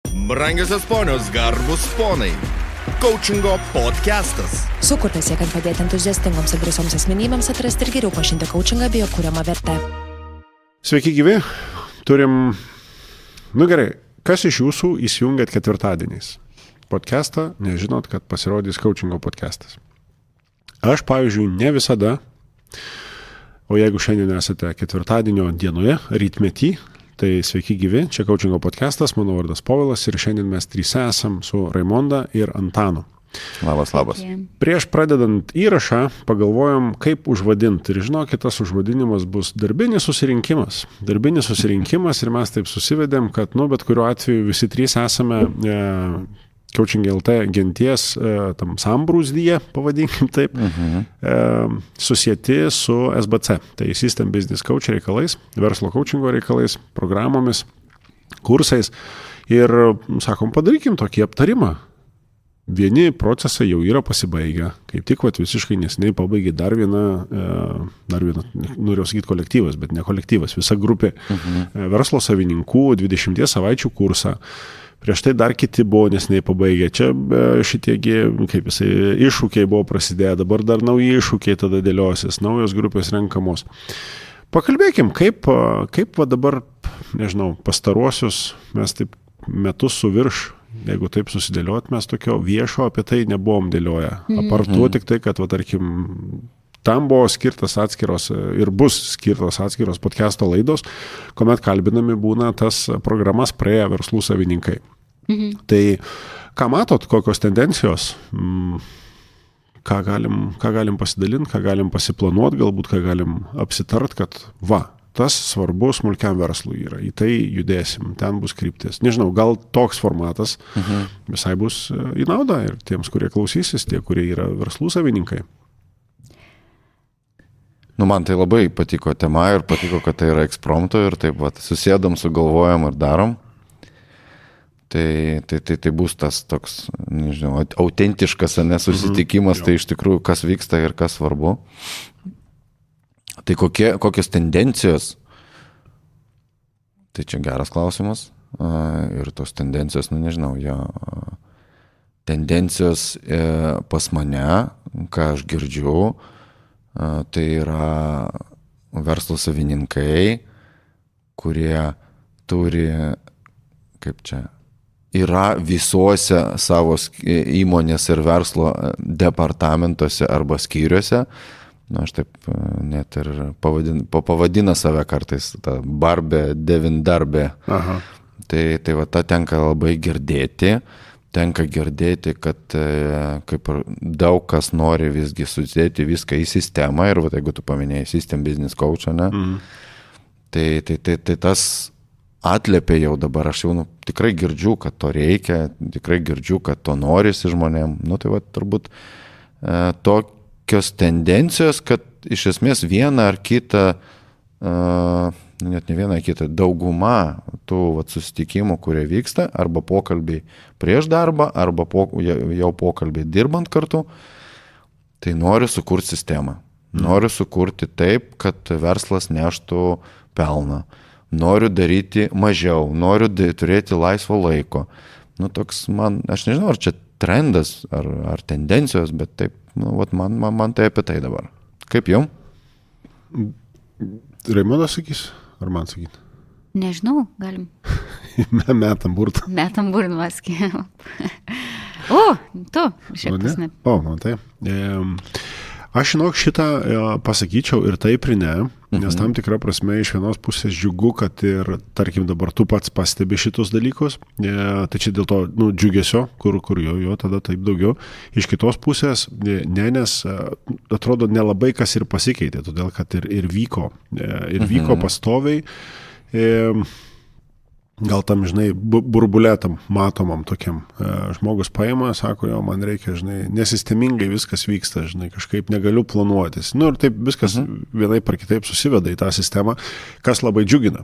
Brangiosios ponios, garbus ponai. Coachingo podcastas. Sukurtas siekiant padėti entuziastingoms ir drąsioms asmenybėms atrasti ir geriau pažinti coachingą bei jo kuriamą vertę. Sveiki gyvi. Turim... gerai, kas iš jūsų įsijungėt ketvirtadieniais? Podcastą, nežinot, kad pasirodys coachingo podcastas. Aš, pavyzdžiui, ne visada, o jeigu šiandien esate ketvirtadienio dienoje, rytmetį, tai sveiki gyvi, čia coachingo podcastas, mano vardas Povilas ir šiandien mes trise esam su Raimonda ir Antanu. Labas. Prieš pradedant įrašą pagalvojom, kaip užvadinti. Ir žinokit, tas užvadinimas bus darbinis susirinkimas. Darbinis susirinkimas ir mes taip susivedėm, kad, bet kuriuo atveju visi trys esame Coaching LT genties tam sambrūzdyje, pavadinkim taip, susieti su SBC, tai System Business Coach reikalais, verslo coachingo reikalais, programomis, kursais. Ir, sakom, padarykim tokį aptarimą. Vieni procesai jau yra pasibaigę, kaip tik visiškai neseniai pabaigė dar viena, noriu sakyti kolektyvas, bet ne kolektyvas, visa grupė verslo savininkų 20 savaičių kursą. Prieš tai dar kiti buvo neseniai pabaigę. Čia šitiegi, iššūkiai buvo prasidėję, dabar dar nauji iššūkiai tada dėliosis, naujos grupės renkamos. Pakalbėkim, kaip dabar, pastaruosius mes taip metus su virš, jeigu taip susidėliot, mes tokio viešo apie tai nebuvom dėlioję. Apartu tik tai, kad, tarkim, tam buvo skirtas atskiros ir bus skirtos atskiros podcast'o laidos, kuomet kalbinami būna tas programas praėję verslų savininkai. Tai ką matot, kokios tendencijos, ką galim pasidalinti, ką galim pasiplanuoti, galbūt ką galim apsitart, kad tas svarbu smulkiam verslui yra, į tai judėsim, ten bus kryptis. Nežinau, gal toks formatas visai bus į naudą ir tiems, kurie klausysis, tie, kurie yra verslų savininkai. Man tai labai patiko tema ir patiko, kad tai yra ekspromto ir taip susėdam, sugalvojam ir darom. Tai bus tas toks, autentiškas nesusitikimas, tai iš tikrųjų kas vyksta ir kas svarbu. Tai kokios tendencijos? Tai čia geras klausimas. Ir tos tendencijos, tendencijos pas mane, ką aš girdžiu, tai yra verslo savininkai, kurie turi, yra visuose savo įmonės ir verslo departamentuose arba skyriuose. Aš taip net ir pavadina save kartais, ta barbė, devindarbė. Tai ta tenka labai girdėti. Tenka girdėti, kad kaip daug kas nori visgi sudėti viską į sistemą ir jeigu tu paminėjai System Business Coach, tai tas atliepia jau dabar, aš jau tikrai girdžiu, kad to reikia, tikrai girdžiu, kad to norisi žmonėm. Turbūt tokios tendencijos, kad iš esmės viena ar kita net ne viena kita, dauguma tų susitikimų, kurie vyksta, arba pokalbiai prieš darbą, arba jau pokalbiai dirbant kartu, tai noriu sukurti sistemą. Noriu sukurti taip, kad verslas neštų pelną. Noriu daryti mažiau, noriu turėti laisvo laiko. Toks aš nežinau, ar čia trendas, ar tendencijos, bet taip, man tai apie tai dabar. Kaip jum? Raimondas sakys? Ar man sakyti? Nežinau, galim. Metam burtą. Metam burtą maskė. Tu, šiek tiek. Matai. Aš šitą pasakyčiau ir taip ir ne, nes tam tikra prasme iš vienos pusės džiugu, kad ir, tarkim, dabar tu pats pastebi šitus dalykus, tai čia dėl to džiugesio, kur jo, tada taip daugiau. Iš kitos pusės, nes atrodo nelabai kas ir pasikeitė, todėl kad ir vyko pastoviai. Gal tam, burbulėtam, matomam tokiam žmogus paima, sako, man reikia, nesistemingai viskas vyksta, kažkaip negaliu planuotis. Ir taip viskas vienaip ar kitaip susiveda į tą sistemą, kas labai džiugina.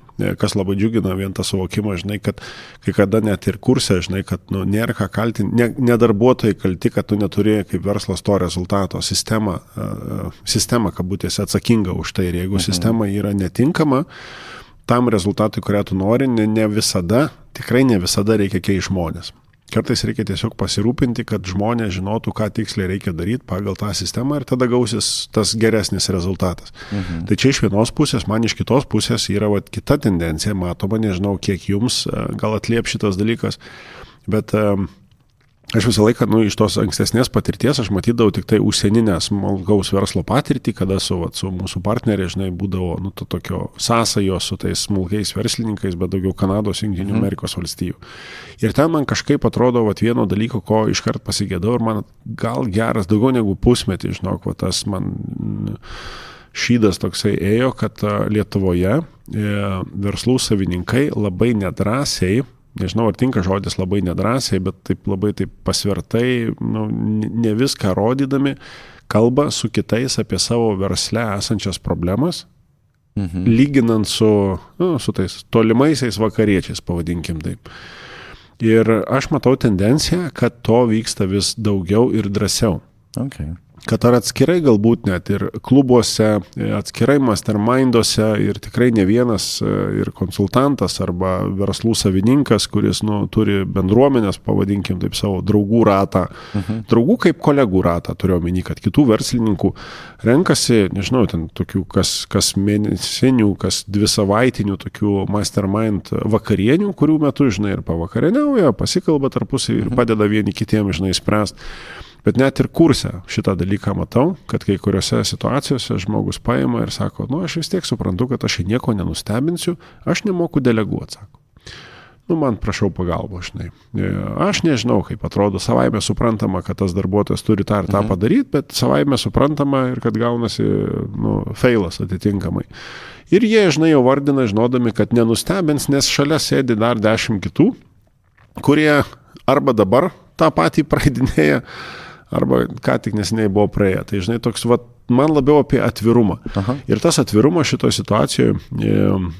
Vien tą suvokimą, kad kai kada net ir kurse, kad nėra ką kaltinti, ne darbuotojai kalti, kad tu neturi kaip verslas to rezultato. Sistema kabutėse atsakinga už tai ir jeigu sistema yra netinkama, tam rezultatui, kurią tu nori, ne visada tikrai ne visada reikia keisti žmonės. Kartais reikia tiesiog pasirūpinti, kad žmonės žinotų, ką tiksliai reikia daryti pagal tą sistemą ir tada gausis tas geresnis rezultatas. Tai čia iš vienos pusės, man iš kitos pusės yra kita tendencija, matoma, nežinau, kiek jums gal atliep šitas dalykas, bet aš visą laiką, iš tos ankstesnės patirties, aš matydavau tik tai užsieninę smulkaus verslo patirtį, kada su mūsų partneriai, žinai, būdavo, tokio sąsajos su tais smulkiais verslininkais, bet daugiau Kanados, Jungtinių Amerikos valstijų. Ir ten man kažkaip atrodo, vieno dalyko, ko iškart pasigėdau, ir man gal geras, daugiau negu pusmetį, žinok, tas man šydas toksai ėjo, kad Lietuvoje verslų savininkai labai nedrąsiai, nežinau, ar tinka žodis labai nedrąsiai, bet labai pasvertai, ne viską rodydami, kalba su kitais apie savo versle esančias problemas, lyginant su tais tolimaisiais vakariečiais, pavadinkim taip. Ir aš matau tendenciją, kad to vyksta vis daugiau ir drąsiau. Okay. Kad ar atskirai galbūt net ir klubuose, atskirai masterminduose ir tikrai ne vienas ir konsultantas arba verslų savininkas, kuris turi bendruomenės, pavadinkim taip, savo draugų ratą, draugų kaip kolegų ratą, turiu omeny, kad kitų verslininkų renkasi, nežinau, ten tokių kas mėnesinių, kas 2 savaitinių tokių mastermind vakarienių, kurių metu, žinai, ir pavakarieniauja, pasikalba tarpusai ir padeda vieni kitiems, žinai, spręsti. Bet net ir kurse šitą dalyką matau, kad kai kuriuose situacijose žmogus paima ir sako, aš vis tiek suprantu, kad aš nieko nenustebinsiu, aš nemoku deleguoti, sako. Man prašau pagalbo, žinai. Aš nežinau, kaip atrodo, savaime suprantama, kad tas darbuotojas turi tą ir tą padaryti, bet savaime suprantama ir kad gaunasi, feilas atitinkamai. Ir jie, žinai, jau vardina, žinodami, kad nenustebins, nes šalia sėdi dar 10 kitų, kurie arba dabar tą patį praeidinėja, arba ką tik neseniai buvo praėję. Tai, žinai, toks, man labiau apie atvirumą. Ir tas atvirumas šitoje situacijoje,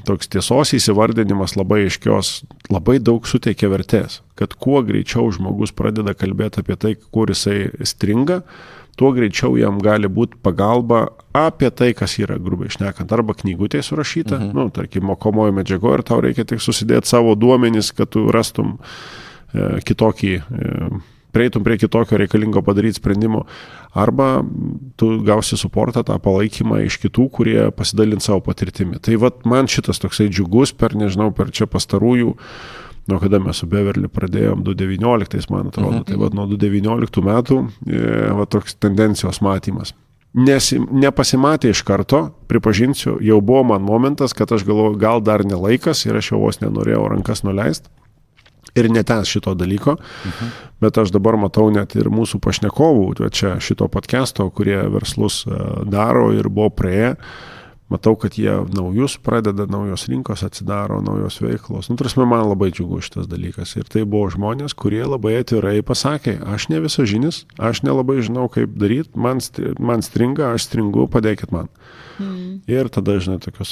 toks tiesos įsivardinimas labai aiškios, labai daug suteikia vertės. Kad kuo greičiau žmogus pradeda kalbėti apie tai, kur jisai stringa, tuo greičiau jam gali būti pagalba apie tai, kas yra, grubiai šnekant, arba knygutė surašyta, tarkim, mokomojo medžiago ir tau reikia tik susidėti savo duomenis, kad tu rastum prieitum prie kitokio reikalingo padaryti sprendimo, arba tu gausi suportą, tą palaikymą iš kitų, kurie pasidalins savo patirtimi. Tai man šitas toksai džiugus per čia pastarųjų, nuo kada mes su Beverly pradėjom 2019, man atrodo, tai nuo 2019 metų toks tendencijos matymas. Nes nepasimatė iš karto, pripažinsiu, jau buvo man momentas, kad aš galvoju, gal dar ne laikas ir aš jau vos nenorėjau rankas nuleisti. Ir netęs šito dalyko, bet aš dabar matau net ir mūsų pašnekovų, čia šito podcast'o, kurie verslus daro ir buvo praėję, matau, kad jie naujus pradeda, naujos rinkos atsidaro, naujos veiklos. Man labai džiugu šitas dalykas. Ir tai buvo žmonės, kurie labai atvirai pasakė, aš ne visažinis, aš nelabai žinau, kaip daryti, man stringa, aš stringu, padėkit man. Ir tada, žinai, tokios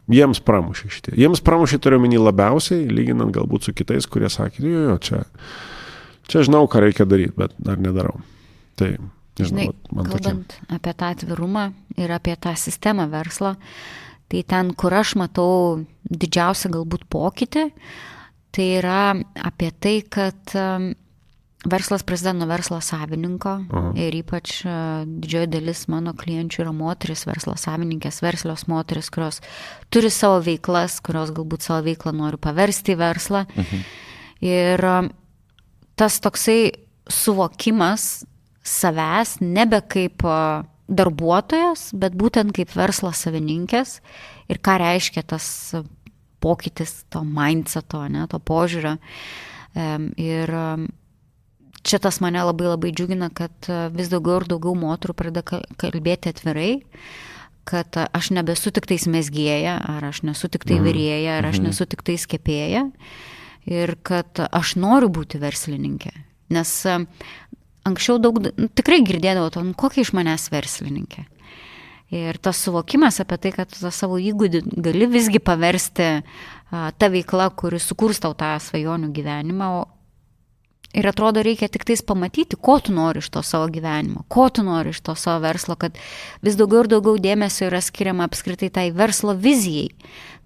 jiems pramušė šitie. Jiems pramušė turiu omeny labiausiai, lyginant galbūt su kitais, kurie sakė, čia žinau, ką reikia daryti, bet dar nedarau. Tai, žinai, kalbant apie tą atvirumą ir apie tą sistemą verslo, tai ten, kur aš matau didžiausią galbūt pokytį, tai yra apie tai, kad verslas prasideda nuo verslo savininko ir ypač didžioji dalis mano klienčių yra moteris, verslo savininkės, verslios moteris, kurios turi savo veiklas, kurios galbūt savo veiklą nori paversti į verslą. Ir tas toksai suvokimas savęs nebe kaip darbuotojas, bet būtent kaip verslo savininkės ir ką reiškia tas pokytis, to mindseto, to požiūrio. Ir čia tas mane labai labai džiugina, kad vis daugiau ir daugiau moterų pradeda kalbėti atvirai, kad aš nebesu tik tais mezgėja, ar aš nesu tik tai virėja, ar aš nesu tik tai kepėja, ir kad aš noriu būti verslininkė. Nes anksčiau tikrai girdėdavau, kokia iš manęs verslininkė. Ir tas suvokimas apie tai, kad tą savo įgūdį gali visgi paversti tą veiklą, kuri sukurs tau tą svajonių gyvenimą, Ir atrodo, reikia tik tais pamatyti, ko tu nori iš to savo gyvenimo, ko tu nori iš to savo verslo, kad vis daugiau ir daugiau dėmesio yra skiriama apskritai tai verslo vizijai,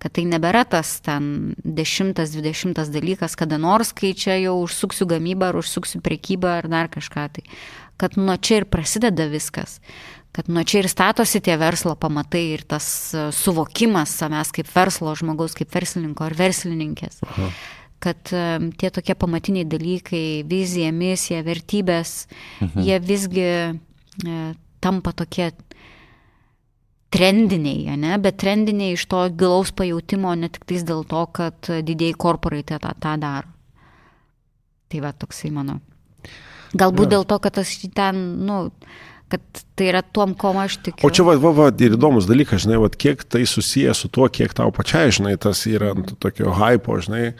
kad tai nebėra tas ten 10-20 dalykas, kada nors, kai čia jau užsuksiu gamybą ar užsuksiu prekybą ar dar kažką tai. Kad nuo čia ir prasideda viskas, kad nuo čia ir statosi tie verslo pamatai ir tas suvokimas savęs kaip verslo žmogaus, kaip verslininko ar verslininkės. Aha. Kad tie tokie pamatiniai dalykai, vizija, misija, vertybės, jie visgi tampa tokie trendiniai, ne? Bet trendiniai iš to gilaus pajautimo, ne tik tais dėl to, kad didieji korporatai tą daro. Tai va, toksai mano. Galbūt dėl to, kad aš ten, kad tai yra tuom, ko aš tikiu. O čia ir įdomus dalykas, žinai, kiek tai susiję su tuo, kiek tau pačiai, žinai, tas yra tokio hypo, žinai,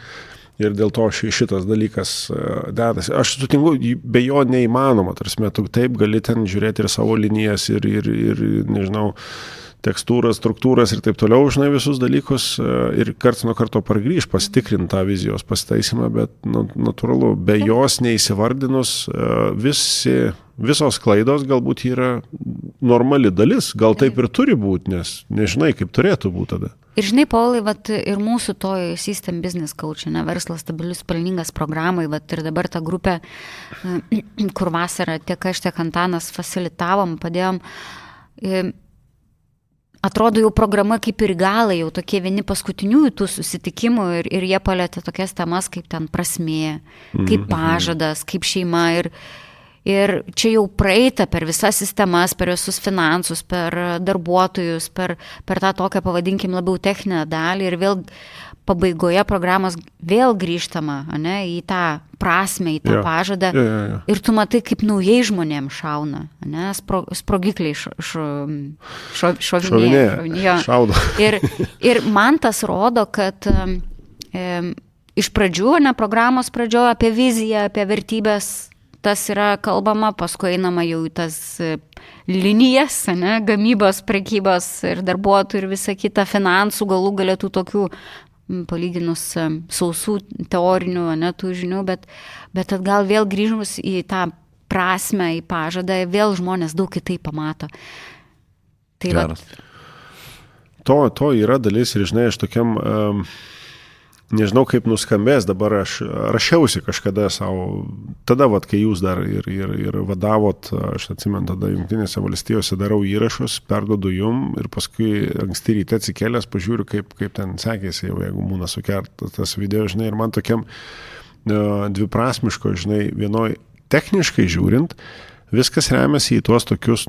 ir dėl to šitas dalykas dedasi. Aš sutinku, be jo neįmanoma, tarsi, tu taip gali ten žiūrėti ir savo linijas, ir nežinau, tekstūras, struktūras ir taip toliau, žinai, visus dalykus ir karts nuo karto pargrįž, pasitikrinti tą vizijos pasitaisimą, bet natūralu, be jos neįsivardinus visos klaidos galbūt yra normali dalis, gal taip ir turi būti, nes nežinai, kaip turėtų būti tada. Ir žinai, Paulai, ir mūsų toj System Business Coach, verslas stabilius pelningas programai, ir dabar ta grupė, kur vasarą tiek aš, tiek Antanas fasilitavom, padėjom, atrodo jau programa kaip ir galai, jau tokie vieni paskutiniųjų tų susitikimų ir jie palėtė tokias temas kaip ten prasmė, kaip pažadas, kaip šeima ir čia jau praeita per visas sistemas, per visus finansus, per darbuotojus, per tą tokią, pavadinkim, labiau techninę dalį ir vėl pabaigoje programos vėl grįžtama, į tą prasmę, į tą pažadą. Ir tu matai, kaip naujai žmonėms šauna, sprogikliai šovinėja. Šaudo. Ir man tas rodo, kad iš pradžių, programos pradžioje apie viziją, apie vertybės, tas yra kalbama, paskui einama jau į tas linijas, gamybos, prekybos ir darbuotojų ir visa kita, finansų, galų galėtų tokių palyginus sausų teorinių, tų žinių, bet atgal vėl grįžus į tą prasmę, į pažadą, vėl žmonės daug kitaip pamato. Tai to yra dalis ir, žinai, aš tokiam... Nežinau, kaip nuskambės, dabar aš rašiausi kažkada savo, tada, kai jūs dar ir vadavot, aš atsimenu, tada Jungtinėse valstijose darau įrašus, perduodu jum ir paskui anksti ryte atsikėlęs pažiūriu, kaip ten sekėsi, jau jeigu būna sukertas tas video, žinai, ir man tokiam dviprasmiško, žinai, vienoj techniškai žiūrint, viskas remiasi į tuos tokius,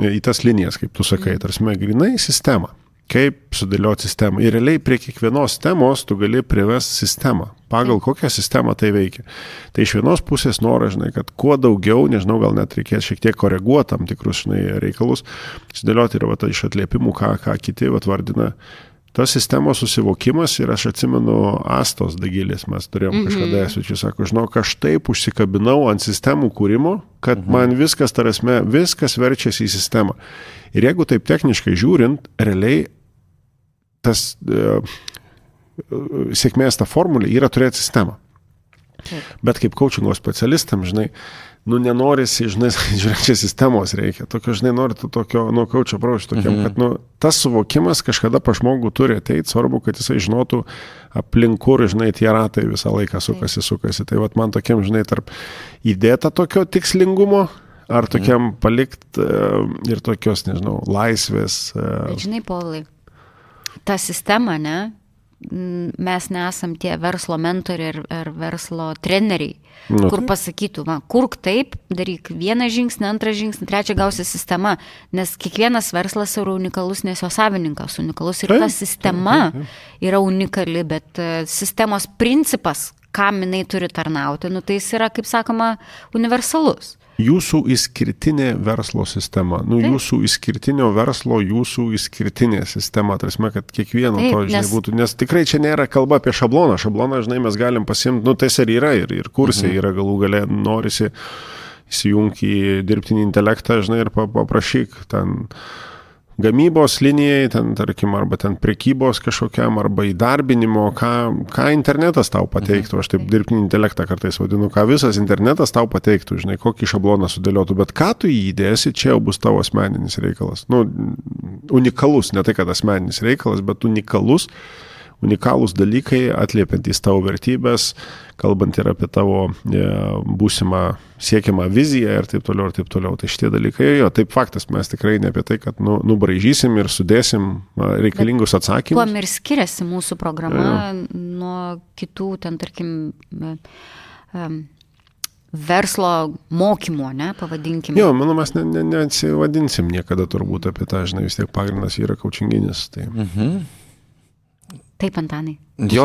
į tas linijas, kaip tu sakai, tarsi grinai sistemą. Kaip sudėlioti sistemą. Ir realiai prie kiekvienos temos tu gali privesti sistemą. Pagal kokią sistemą tai veikia. Tai iš vienos pusės nori, žinai, kad kuo daugiau, nežinau, gal net reikės šiek tiek koreguoti tam tikrus, žinai, reikalus, sudėlioti ir iš atliepimų, ką kiti vardina. Tas sistemos susivokimas ir aš atsimenu Astos Dagilės, mes turėjom kažkada svečių, sako, žinok, aš taip užsikabinau ant sistemų kūrimo, kad man viskas, tarasme, viskas verčiasi į sistemą. Ir jeigu taip techniškai žiūrint, realiai tas sėkmės ta formulė yra turėti sistemą. Bet kaip coachingo specialistam, žinai, nenorisi, žinai, žiūrėk, sistemos reikia. Tokio, žinai, nori tokio, coach approach tokiam, kad, tas suvokimas kažkada pa žmogų turi ateiti, svarbu, kad jisai žinotų aplink kur, žinai, tie ratai visą laiką sukasi. Tai man tokiam, žinai, tarp įdėta tokio tikslingumo, ar tokiam palikt ir tokios, nežinau, laisvės. Bet žinai, Paulai, ta sistema, mes nesam tie verslo mentoriai ir verslo treneriai, kur pasakytų, kurk taip, daryk vieną žingsnį, antrą žingsnį, trečią gausi sistema, nes kiekvienas verslas yra unikalus, nes jo savininkas unikalus ir ta sistema yra unikali, bet sistemos principas, kam jinai turi tarnauti, tai jis yra, kaip sakoma, universalus. Jūsų išskirtinė verslo sistema, jūsų išskirtinio verslo, jūsų išskirtinė sistema, tarsi, kad kiekvieno to, žinai, būtų, nes tikrai čia nėra kalba apie šabloną, žinai, mes galim pasimti, tai yra ir kursai yra galų gale, norisi įsijungti į dirbtinį intelektą, žinai, ir paprašyk ten gamybos linijai, ten, tarkim, arba ten prekybos kažkokiam, arba įdarbinimo, ką internetas tau pateiktų, aš taip dirbtinį intelektą kartais vadinu, ką visas internetas tau pateiktų, žinai, kokį šabloną sudėliotų, bet ką tu įdėsi, čia jau bus tavo asmeninis reikalas. Nu, unikalus, ne tai, kad asmeninis reikalas, bet unikalūs dalykai, atliepiantys tavo vertybės, kalbant ir apie tavo būsimą siekiamą viziją ir taip toliau, ir taip toliau. Tai šitie dalykai, jo, taip faktas, mes tikrai ne apie tai, kad nubraižysim ir sudėsim reikalingus atsakymus. Tuom ir skiriasi mūsų programa nuo kitų, ten, tarkim, verslo mokymo, ne, pavadinkime. Jo, manau, mes neatsivadinsim niekada turbūt apie tą, žinai, vis tiek pagrindas yra coachinginis. Tai. Taip, Antanai. Jo,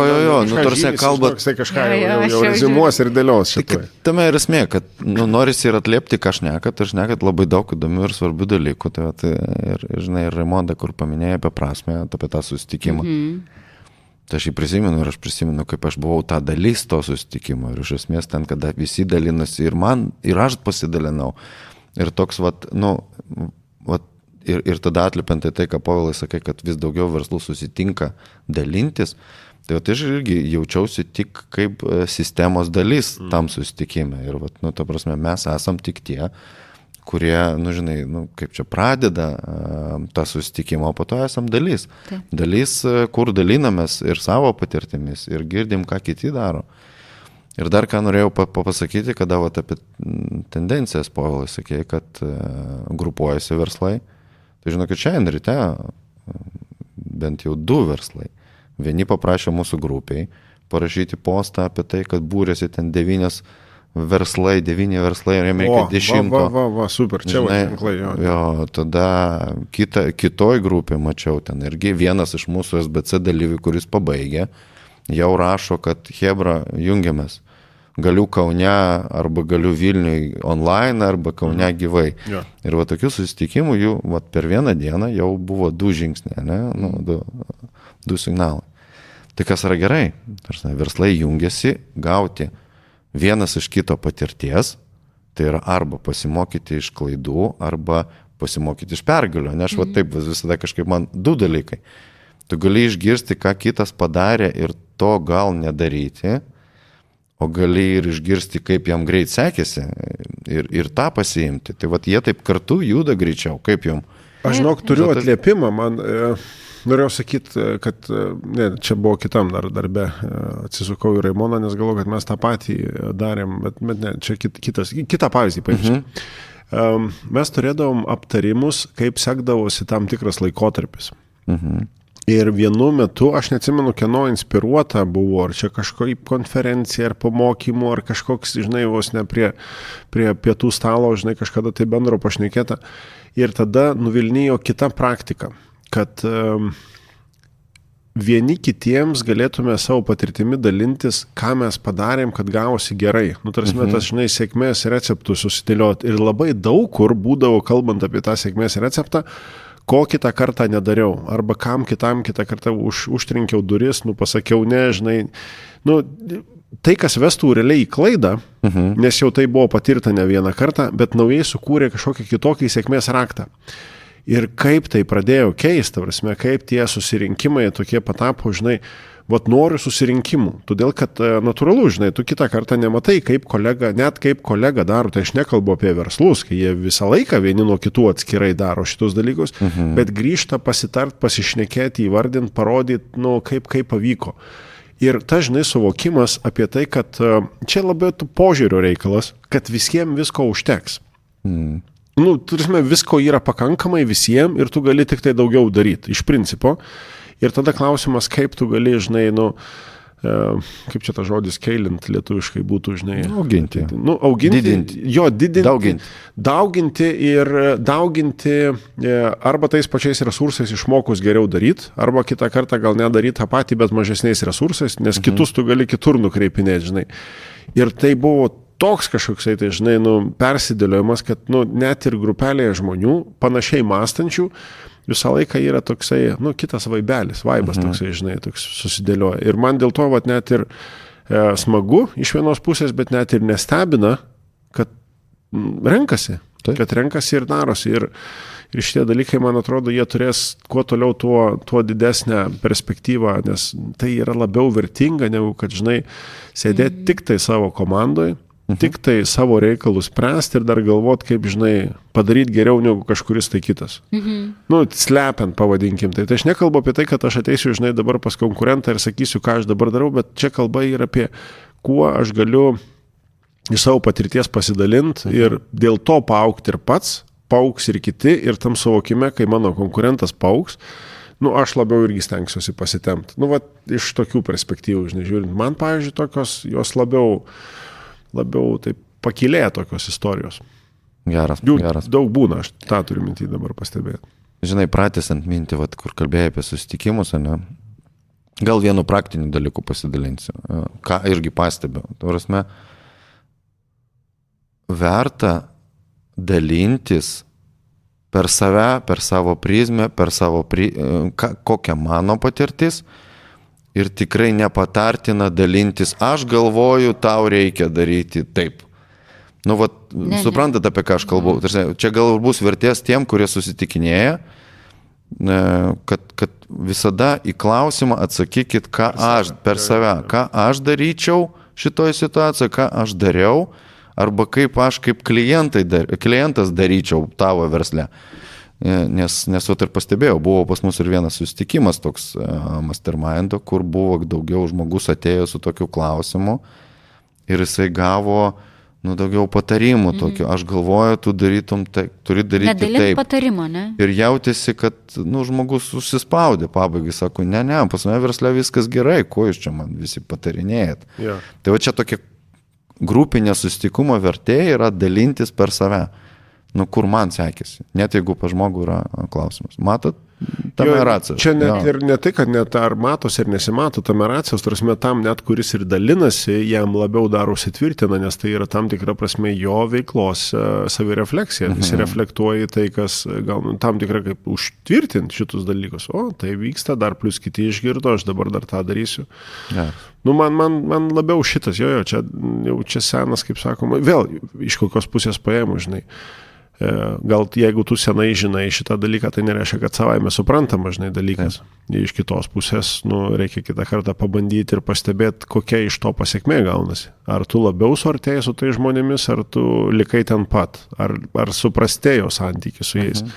nu, tarsi kalba. Tai kažką jau rezimuos ir dėlios šitoj. Tame ir esmė, kad norisi ir atliepti, ką šnekat, ir šnekat labai daug įdomių ir svarbių dalykų. Tai ir, žinai, ir Raimonda, kur paminėjo apie prasmę, apie tą susitikimą. Tai aš jį prisimenu ir aš prisimenu, kaip aš buvau tą dalis to susitikimo. Ir iš esmės ten, kada visi dalinasi ir aš pasidalinau. Ir toks, Ir tada atlipiant tai, ką Povilai sakai, kad vis daugiau verslų susitinka dalintis, tai aš irgi jaučiausi tik kaip sistemos dalis tam susitikime. Ir, ta prasme, mes esam tik tie, kurie, žinai, kaip čia pradeda tą susitikimą, o po to esam dalis. Taip. Dalis, kur dalinamės ir savo patirtimis, ir girdim, ką kiti daro. Ir dar ką norėjau pasakyti, kada apie tendencijas, Povilai, sakė, kad grupuojasi verslai. Tai žinokit, šiandien ryte bent jau 2 verslai. Vieni paprašė mūsų grupiai parašyti postą apie tai, kad būrėsi ten 9 verslai ir jiem reikia 10. Super, čia ženklai. Jo, tada kitoj grupė mačiau ten irgi vienas iš mūsų SBC dalyvių, kuris pabaigė, jau rašo, kad hebra, jungiamės. Galiu Kaune arba galiu Vilniui online arba Kaune gyvai. Ja. Ir tokių susitikimų jų per vieną dieną jau buvo 2 žingsniai, ne? 2 signalai. Tai kas yra gerai? Verslai jungiasi gauti vienas iš kito patirties, tai yra arba pasimokyti iš klaidų, arba pasimokyti iš pergalių. Ne, aš taip visada kažkaip man 2 dalykai. Tu gali išgirsti, ką kitas padarė ir to gal nedaryti, o gali ir išgirsti, kaip jam greit sekėsi ir tą pasiimti. Tai jie taip kartu juda greičiau, kaip jum? Aš žinok, turiu atliepimą, man norėjau sakyti, kad čia buvo kitam darbe, atsisukau į Raimoną, nes galvoju, kad mes tą patį darėm, bet ne, čia kitą pavyzdį paimsiu. Mes turėdavom aptarimus, kaip sekdavosi tam tikras laikotarpis. Ir vienu metu, aš neatsimenu, kieno inspiruota buvo, ar čia kažkokia konferencija, ar pamokymų, ar kažkoks, žinai, vos ne prie pietų stalo, žinai, kažkada tai bendro pašnekėta. Ir tada nuvilnijo kita praktika, kad vieni kitiems galėtume savo patirtimi dalintis, ką mes padarėm, kad gavosi gerai. Tas, žinai, sėkmės receptų susidėliot. Ir labai daug kur būdavo, kalbant apie tą sėkmės receptą, ko kitą kartą nedariau, arba kam kitam kitą kartą užtrinkiau duris, pasakiau ne, žinai, tai, kas vestų realiai į klaidą, nes jau tai buvo patirta ne vieną kartą, bet naujai sukūrė kažkokį kitokį sėkmės raktą. Ir kaip tai pradėjo keisti, kaip tie susirinkimai tokie patapo, žinai, noriu susirinkimų, todėl kad natūralu, žinai, tu kitą kartą nematai, kaip kolega daro, tai aš nekalbu apie verslus, kai jie visą laiką vieni nuo kitų atskirai daro šitus dalykus, bet grįžta pasitart, pasišnekėti, įvardinti, parodyti, kaip pavyko. Ir ta, žinai, suvokimas apie tai, kad čia labiau požiūrio reikalas, kad visiems visko užteks. Turime, visko yra pakankamai visiems ir tu gali tik tai daugiau daryti, iš principo. Ir tada klausimas, kaip tu gali, žinai, kaip čia ta žodis keilint lietuviškai būtų, žinai. Auginti. Auginti. Didinti. Jo, didinti. Dauginti. Dauginti arba tais pačiais resursais išmokus geriau daryti, arba kitą kartą gal nedaryti tą patį, bet mažesniais resursais, nes kitus tu gali kitur nukreipinėti, žinai. Ir tai buvo toks kažkoksai, tai, žinai, persidėliojimas, kad net ir grupelėje žmonių, panašiai mąstančių, visą laiką yra toksai, kitas vaibas toksai, žinai, toks susidėlioja. Ir man dėl to, net ir smagu iš vienos pusės, bet net ir nestebina, kad renkasi. Kad renkasi ir darosi. Ir šitie dalykai, man atrodo, jie turės kuo toliau tuo didesnę perspektyvą, nes tai yra labiau vertinga, negu kad, žinai, sėdėti tik tai savo komandoj, tik tai savo reikalus spręsti ir dar galvot, kaip, žinai, padaryti geriau negu kažkuris tai kitas. Nu, slepiant, pavadinkim. Tai aš nekalbu apie tai, kad aš ateisiu, žinai, dabar pas konkurentą ir sakysiu, ką aš dabar darau, bet čia kalba yra apie, kuo aš galiu iš savo patirties pasidalinti ir dėl to paaugti ir pats, paaugs ir kiti, ir tam suvokime, kai mano konkurentas paaugs, nu, aš labiau irgi stengsiuosi pasitemti. Nu, va, iš tokių perspektyvų, žinai, žiūrint. Man, pavyzdžiui, tokios, jos labiau taip pakilėja tokios istorijos. Geras. Daug būna, aš tą turiu mintį dabar pastebėti. Žinai, pratęsiant mintį, vat, kur kalbėjai apie susitikimus, ne? Gal vienu praktiniu dalyku pasidalinsiu, ką irgi pastebėjau. Prasme, verta dalintis per save, per savo prizmę, per savo kokia mano patirtis. Ir tikrai nepatartina dalintis, aš galvoju, tau reikia daryti taip. Nu, vat, suprantat, apie ką aš kalbu. Čia gal bus vertės tiem, kurie susitikinėja, kad visada į klausimą atsakykit, ką aš per save, ką aš daryčiau šitoje situacijoje, ką aš dariau, arba kaip aš kaip klientas daryčiau tavo versle. Nes vat ir pastebėjau, buvo pas mus ir vienas susitikimas toks mastermindo, kur buvo daugiau žmogus atėjo su tokiu klausimu ir jisai gavo daugiau patarimų tokių. Aš galvoju, tu darytum taip, turi daryti taip. Patarimo, ne? Ir jautėsi, kad žmogus užsispaudė pabaigai, sako, ne, pas mane versle viskas gerai, ko jūs čia man visi patarinėjat. Yeah. Tai va čia tokia grupinė susitikumo vertė yra dalintis per save. Nu, kur man sekėsi, net jeigu pa žmogų yra klausimas. Matot, tame racijos. Čia net ir ne tai, kad net ar matos ir nesimato tame racijos, tarsi tam net kuris ir dalinasi, jam labiau daro užsitvirtina, nes tai yra tam tikra prasme jo veiklos savirefleksija. Jis reflektuoja į tai, kas gal tam tikra kaip užtvirtinti šitus dalykus. O, tai vyksta, dar plus kiti išgirdo, aš dabar dar tą darysiu. Ja. Nu, man labiau šitas, čia senas, kaip sakoma, vėl iš kokios pusės paėmų, žinai. Gal jeigu tu senai žinai šitą dalyką, tai nereiškia, kad savaime suprantama, žinai, dalykas. Iš kitos pusės, reikia kitą kartą pabandyti ir pastebėti, kokia iš to pasiekmė gaunasi. Ar tu labiau suartėjai su tai žmonėmis, ar tu likai ten pat, ar suprastėjo santykiai su jais.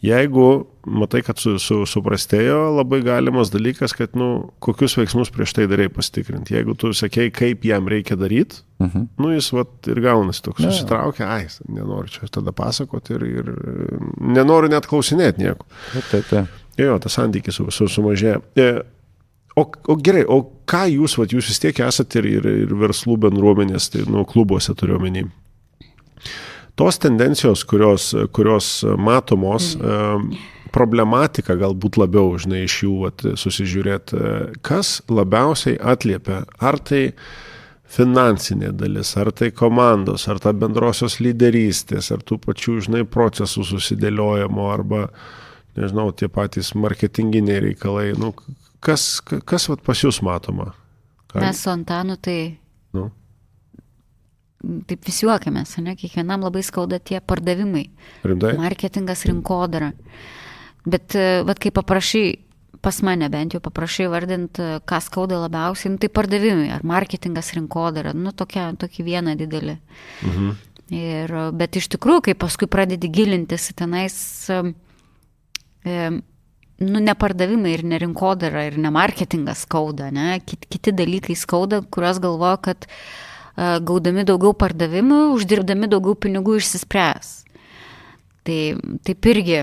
Jeigu matai, kad suprastėjo, labai galimas dalykas, kad, kokius veiksmus prieš tai darai pasitikrinti. Jeigu tu sakei, kaip jam reikia daryti, jis ir gaunasi toks, susitraukia, nenoriu čia tada pasakoti ir nenoriu net klausinėti nieko. Taip. Jo, tas santykis sumažėja. O gerai, o ką jūs vis tiek esate ir verslų bendruomenės, tai klubuose turiu omeny. Tos tendencijos, kurios matomos, problematika galbūt labiau, žinai, iš jų susižiūrėti, kas labiausiai atliepia, ar tai finansinė dalis, ar tai komandos, ar ta bendrosios lyderystės, ar tų pačių, žinai, procesų susidėliojimo, arba, nežinau, tie patys marketinginiai reikalai. Kas pas jūs matoma? Mes su Antanu tai... Taip vis juokiamės, ne? Kiekvienam labai skauda tie pardavimai. Rimtai? Marketingas, rinkodara. Bet kai paprašai, pas mane bent jau paprašai vardinti, ką skauda labiausiai, tai pardavimai, ar marketingas, rinkodara, tokį vieną didelį. Bet iš tikrųjų, kai paskui pradedi gilintis į tenais, ne pardavimai ir ne rinkodara, ir ne marketingas skauda, ne? Kiti dalykai skauda, kuriuos galvoju, kad gaudami daugiau pardavimų, uždirbdami daugiau pinigų išsispręs. Taip irgi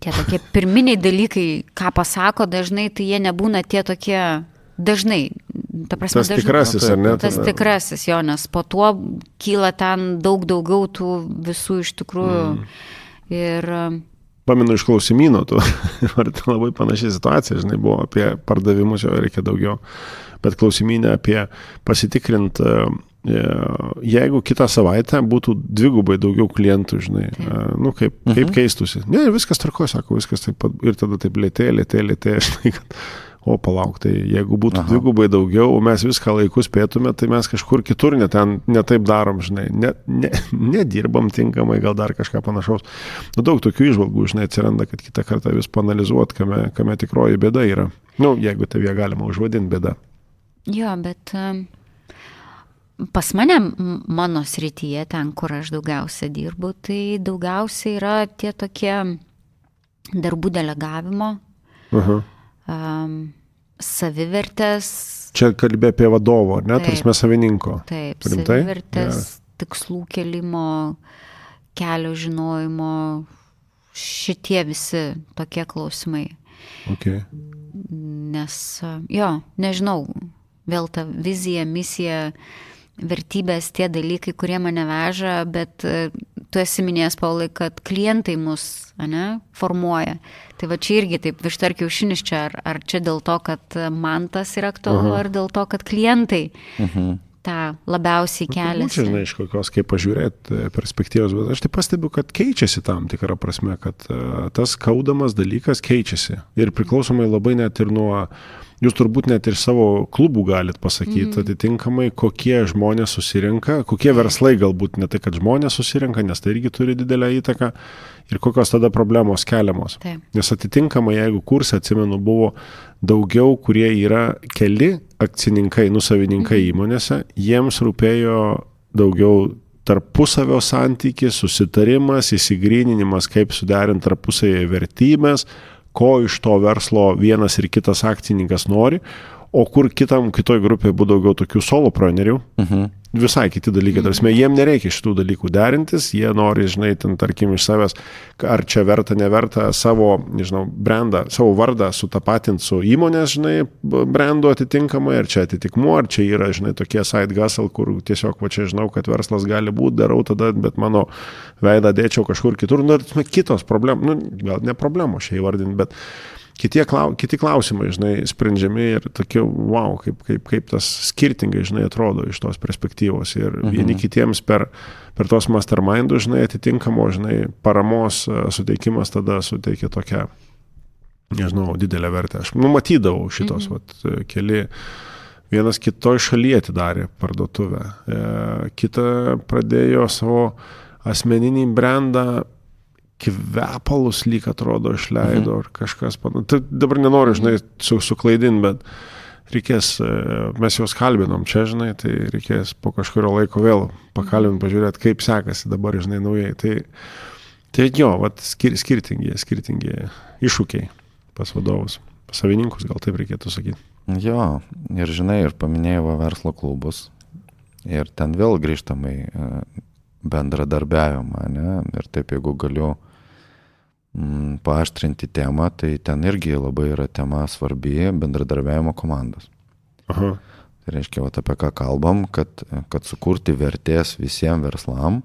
tie tokie pirminiai dalykai, ką pasako dažnai, tai jie nebūna tie tokie dažnai. Ta prasme, tas tikrasis, ar ne? Tas tikrasis, jo, nes po tuo kyla ten daug daugiau tų visų iš tikrųjų. Ir... Pamenu iš klausimyno, labai panašiai situacija, žinai, buvo apie pardavimus, jo reikia daugiau. Bet klausimynė apie pasitikrinti, jeigu kitą savaitę būtų dvigubai daugiau klientų, žinai, kaip keistusi. Ne, viskas tvarkoja, sako, viskas taip pat, ir tada taip lėtė, žinai, kad O palauk, tai jeigu būtų dvigubai daugiau, o mes viską laiku spėtume, tai mes kažkur kitur netaip darom, žinai, nedirbam tinkamai, gal dar kažką panašaus. Daug tokių įžvalgų, žinai, atsiranda, kad kitą kartą vis panalizuot, kame tikroji bėda yra. Jeigu tavie galima užvadinti bėda. Jo, bet pas mane, mano srityje, ten, kur aš daugiausia dirbu, tai daugiausia yra tie tokie darbų delegavimo, savivertės. Čia kalbė apie vadovo, ne? Tarsi savininko. Taip, Rimtai? savivertės, tikslų kelimo, kelio žinojimo, šitie visi tokie klausimai. Okay. Nes, nežinau, vėl ta vizija, misija, vertybės, tie dalykai, kurie mane veža, bet tu esi minėjęs, Paulai, kad klientai mus formuoja. Tai va čia irgi taip, višta ar kiaušinis čia, ar čia dėl to, kad man tas yra aktualu, ar dėl to, kad klientai tą labiausiai keliasi. Čia, žinai, iš kokios, kaip pažiūrėti perspektyvos, bet aš tai pastebiu, kad keičiasi tam tikrą prasme, kad tas skaudamas dalykas keičiasi. Ir priklausomai labai net ir nuo, jūs turbūt net ir savo klubų galit pasakyti atitinkamai, kokie žmonės susirenka, kokie verslai galbūt ne tai, kad žmonės susirenka, nes tai irgi turi didelę įtaką ir kokios tada problemos keliamos. Taip. Nes atitinkamai, jeigu kursą, atsimenu, buvo daugiau, kurie yra keli akcininkai, nusavininkai įmonėse, jiems rūpėjo daugiau tarpusavio santykis, susitarimas, įsigryninimas, kaip suderinti tarpusavio vertybės, ko iš to verslo vienas ir kitas akcininkas nori, o kur kitoj grupėje buvo daugiau tokių soloprenerių, visai kiti dalykai. Tarsi, jiem nereikia šitų dalykų derintis, jie nori, žinai, ten, tarkim, iš savęs, ar čia verta, neverta savo, nežinau, brandą, savo vardą sutapatinti su įmonės, žinai, brandu atitinkamai, ar čia atitikmuo, ar čia yra, žinai, tokie side hustle, kur tiesiog, va čia žinau, kad verslas gali būti, darau tada, bet mano veidą dėčiau kažkur kitur. Kitos problemos, gal ne problemos šiai vardinti, bet kiti klausimai, žinai, sprendžiami ir tokie, wow, kaip tas skirtingai, žinai, atrodo iš tos perspektyvos. Ir vieni kitiems per tos mastermindus, žinai, atitinkamo, žinai, paramos suteikimas tada suteikia tokią, nežinau, didelę vertę. Aš matydavau šitos, keli, vienas kitoj šalyje atidarė parduotuvę, kita pradėjo savo asmeninį brandą, kvepalus lyg atrodo išleido ar kažkas panašaus. Tai dabar nenoriu, žinai, suklaidinti, bet reikės, mes juos kalbinom čia, žinai, tai reikės po kažkurio laiko vėl pakalbinti, pažiūrėti, kaip sekasi dabar, žinai, naujai. Tai jo, skirtingi iššūkiai pas vadovus, pas savininkus, gal taip reikėtų sakyti. Jo, ir žinai, ir paminėjau verslo klubus, ir ten vėl grįžtamai bendradarbiavimą, ne? Ir taip, jeigu galiu paaštrinti temą, tai ten irgi labai yra tema svarbi bendradarbiavimo komandos. Tai reiškia, apie ką kalbam, kad sukurti vertės visiems verslam,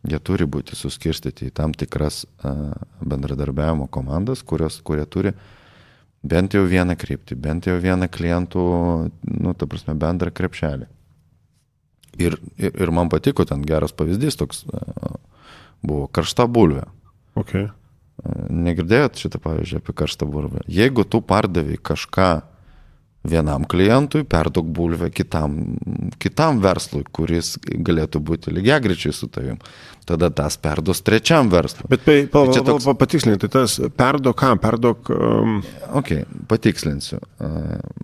jie turi būti suskirstyti į tam tikras bendradarbiavimo komandas, kurie turi bent jau vieną kryptį, bent jau vieną klientų, ta prasme, bendrą krepšelį. Ir man patiko, ten geras pavyzdys toks buvo karšta bulvė. Okay. Negirdėjot šitą pavyzdžią apie karštą bulvę? Jeigu tu pardavai kažką vienam klientui, perduok bulvę kitam verslui, kuris galėtų būti lygiagrečiai su tavim, tada tas perduos trečiam verslui. Bet patikslinti, tai tas perduok... Patikslinsiu.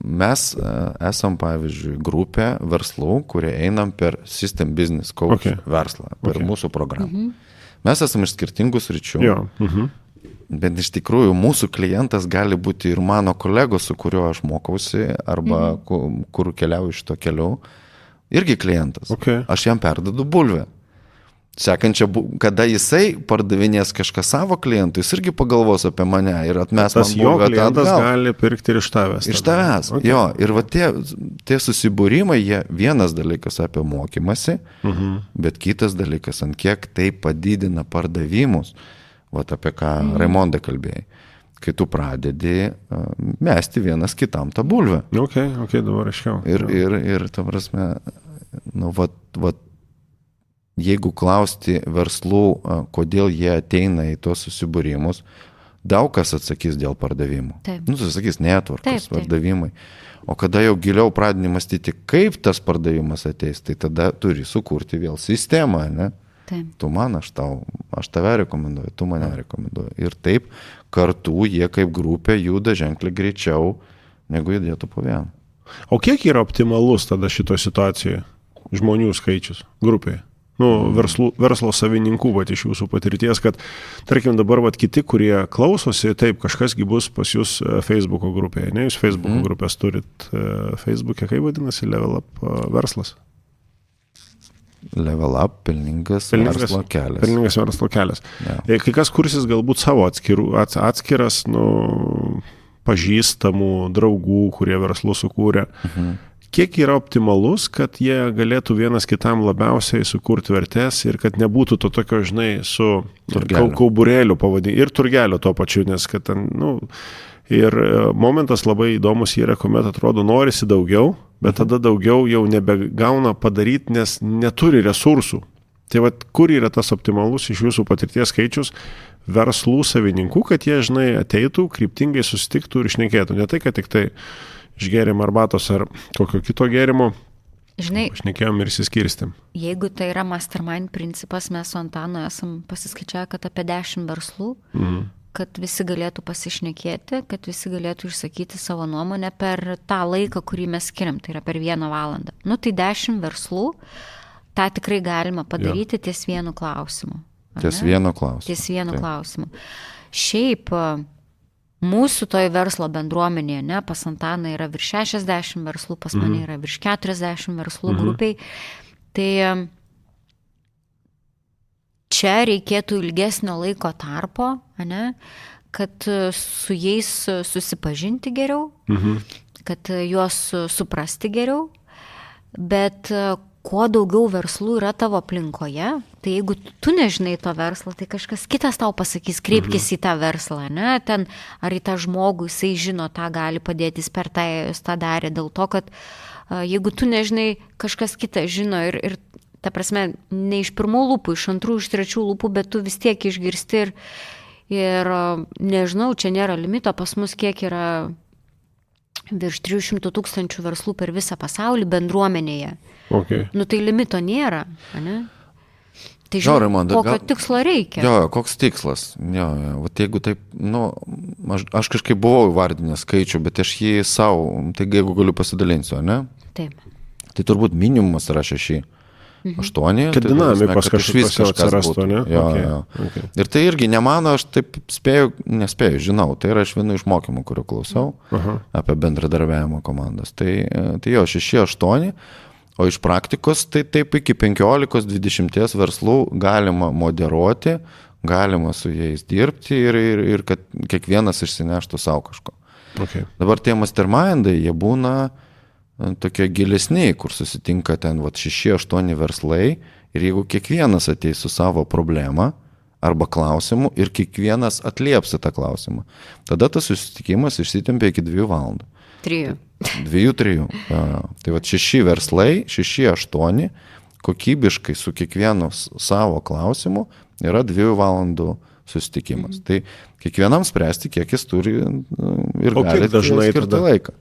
Mes esam, pavyzdžiui, grupė verslų, kurie einam per System Business Coach verslą, per mūsų programą. Mes esam iš skirtingų sričių. Bet iš tikrųjų mūsų klientas gali būti ir mano kolegos, su kuriuo aš mokausi, arba kur keliauju šito keliu, irgi klientas. Aš jam perdodu bulvę. Sekančia, kada jisai pardavinės kažką savo klientui, jis irgi pagalvos apie mane ir atmes man bulvę. Tas jo klientas gali pirkti ir iš tavęs. Iš tavęs, jo. Ir va tie susibūrimai, jie vienas dalykas apie mokymasi, bet kitas dalykas, ant kiek tai padidina pardavimus. Vat apie ką Raimonda kalbėjai. Kai tu pradedi mesti vienas kitam tą bulvę. Dabar aiškiau. Ir ta prasme, jeigu klausti verslų, kodėl jie ateina į tuos susibūrimus, daug kas atsakys dėl pardavimų. Taip. Nu, sakys, netvarkos, Taip. pardavimai. O kada jau giliau pradedi mąstyti, kaip tas pardavimas ateis, tai tada turi sukurti vėl sistemą, ne? Taip. Tu man, aš tave rekomenduoju, tu mane rekomenduoju. Ir taip kartu jie kaip grupė juda ženkliai greičiau, negu judėtų po vieną. O kiek yra optimalus tada šitoje situacijoje žmonių skaičius grupėje? Nu, verslo savininkų, vat, iš jūsų patirties, kad, tarkim, dabar vat, kiti, kurie klausosi, taip, kažkasgi bus pas jūs Facebook'o grupėje, ne? Jūs Facebook'o grupės turit Facebook'e, kaip vadinasi, Level Up verslas? Level Up, pelningas verslo kelias. Pelningas verslo kelias. Ja. Kai kas kursis galbūt savo atskiras, nu, pažįstamų draugų, kurie verslų sukūrė. Kiek yra optimalus, kad jie galėtų vienas kitam labiausiai sukurti vertės ir kad nebūtų to tokio, žinai, su kauburėliu pavadinimu ir turgelio to pačiu, nes kad ten, nu, ir momentas labai įdomus yra, kuomet atrodo norisi daugiau, bet tada daugiau jau nebegauna padaryti, nes neturi resursų. Tai vat, kur yra tas optimalus iš jūsų patirties skaičius verslų savininkų, kad jie, žinai, ateitų, kryptingai susitiktų ir šnekėtų. Ne tai, kad tik tai išgėrėm arbatos ar kokio kito gėrimo, Žinai, šnekėjom ir įsiskirstėm. jeigu tai yra mastermind principas, mes su Antanu esam pasiskaičiavę, kad apie 10 verslų, kad visi galėtų pasišnekėti, kad visi galėtų išsakyti savo nuomonę per tą laiką, kurį mes skiriam, tai yra per 1 valandą. Nu, tai 10 verslų, tą tikrai galima padaryti ties vienu klausimu. ar Ties ne? vieno klausimu. Ties vienu Taip. klausimu. Šiaip mūsų toj verslo bendruomenėje, ne, pas Antaną yra virš 60 verslų, pas mane yra virš 40 verslų grupiai. Tai čia reikėtų ilgesnio laiko tarpo, ne, kad su jais susipažinti geriau, kad juos suprasti geriau, bet kuo daugiau verslų yra tavo aplinkoje, tai jeigu tu nežinai to verslo, tai kažkas kitas tau pasakys, kreipkis į tą verslą, ne, ten ar į tą žmogų, jisai žino, tą gali padėti, jis per tą darė, dėl to, kad jeigu tu nežinai, kažkas kitas žino ir ta prasme, ne iš pirmų lūpų, iš antrų, iš trečių lūpų, bet tu vis tiek išgirsti ir nežinau, čia nėra limito, pas mus kiek yra virš 300 000 verslų per visą pasaulį bendruomenėje. Okay. Nu tai limito nėra, ne? Tai Jo, žinai, Raimonda, kokio tikslo reikia. Jo, koks tikslas? Jo, vat jeigu taip, nu, aš kažkaip buvau įvardinęs skaičių, bet aš jį savo, tai jeigu galiu pasidalinsiu, ne? Taip. Tai turbūt minimumas yra 6. 8. Kad dinamikos kažkas atsirastų, ne? Jo, Okay. jo. Okay. Ir tai irgi ne mano, aš taip nespėju, žinau, tai yra iš vienų iš mokymų, kuriuo klausau apie bendradarbiavimo komandas. Tai jo, 6-8, o iš praktikos tai taip iki 15-20 verslų galima moderuoti, galima su jais dirbti ir kad kiekvienas išsineštų savo kažko. Okay. Dabar tie mastermindai, jie būna tokie gilesni, kur susitinka ten 6-8 verslai ir jeigu kiekvienas ateis su savo problema arba klausimu ir kiekvienas atlieps tą klausimą, tada tas susitikimas išsitempia iki 2 valandų. 3. 2-3. Tai 6 verslai, 6-8, kokybiškai su kiekvienu savo klausimu yra 2 valandų susitikimas. Tai kiekvienam spręsti, kiek jis turi ir gali skirti laiką.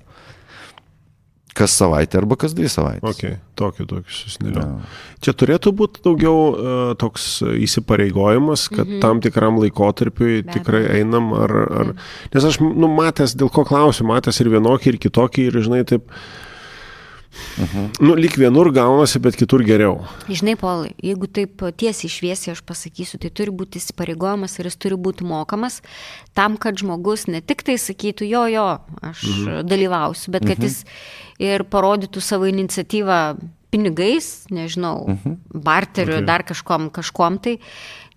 Kas savaitę arba kas 2 savaitės. Okay. Tokį susinėliau. Čia turėtų būti daugiau toks įsipareigojimas, kad tam tikram laikotarpiui tikrai einam ar... Nes aš matęs, dėl ko klausiu, matęs ir vienokį, ir kitokį, ir žinai taip... Lyg vienur gaunasi, bet kitur geriau. Žinai, Paulai, jeigu taip tiesiai šviesiai aš pasakysiu, tai turi būti įsipareigojimas ir jis turi būti mokamas tam, kad žmogus ne tik tai sakytų, jo, aš dalyvausiu, bet kad jis ir parodytų savo iniciatyvą pinigais, nežinau, barteriu, dar kažkom tai,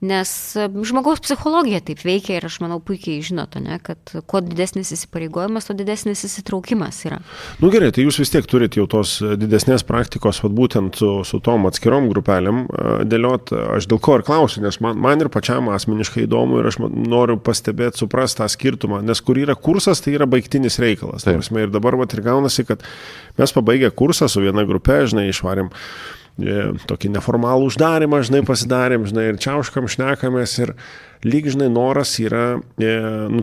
nes žmogaus psichologija taip veikia ir aš manau puikiai žinote, ne, kad kuo didesnis įsipareigojimas, tuo didesnis įsitraukimas yra. Nu gerai, tai jūs vis tiek turite jau tos didesnės praktikos, būtent su tom atskirom grupelėm dėliot. Aš dėl ko ir klausiu, nes man ir pačiam asmeniškai įdomu ir aš noriu pastebėti, suprasti tą skirtumą, nes kur yra kursas, tai yra baigtinis reikalas. Ir dabar ir gaunasi, kad mes pabaigę kursą su viena grupe, žinai, išvarėm tokį neformalų uždarimą, žinai, pasidarėm, žinai, ir čiauškam, šnekamės ir lyg, žinai, noras yra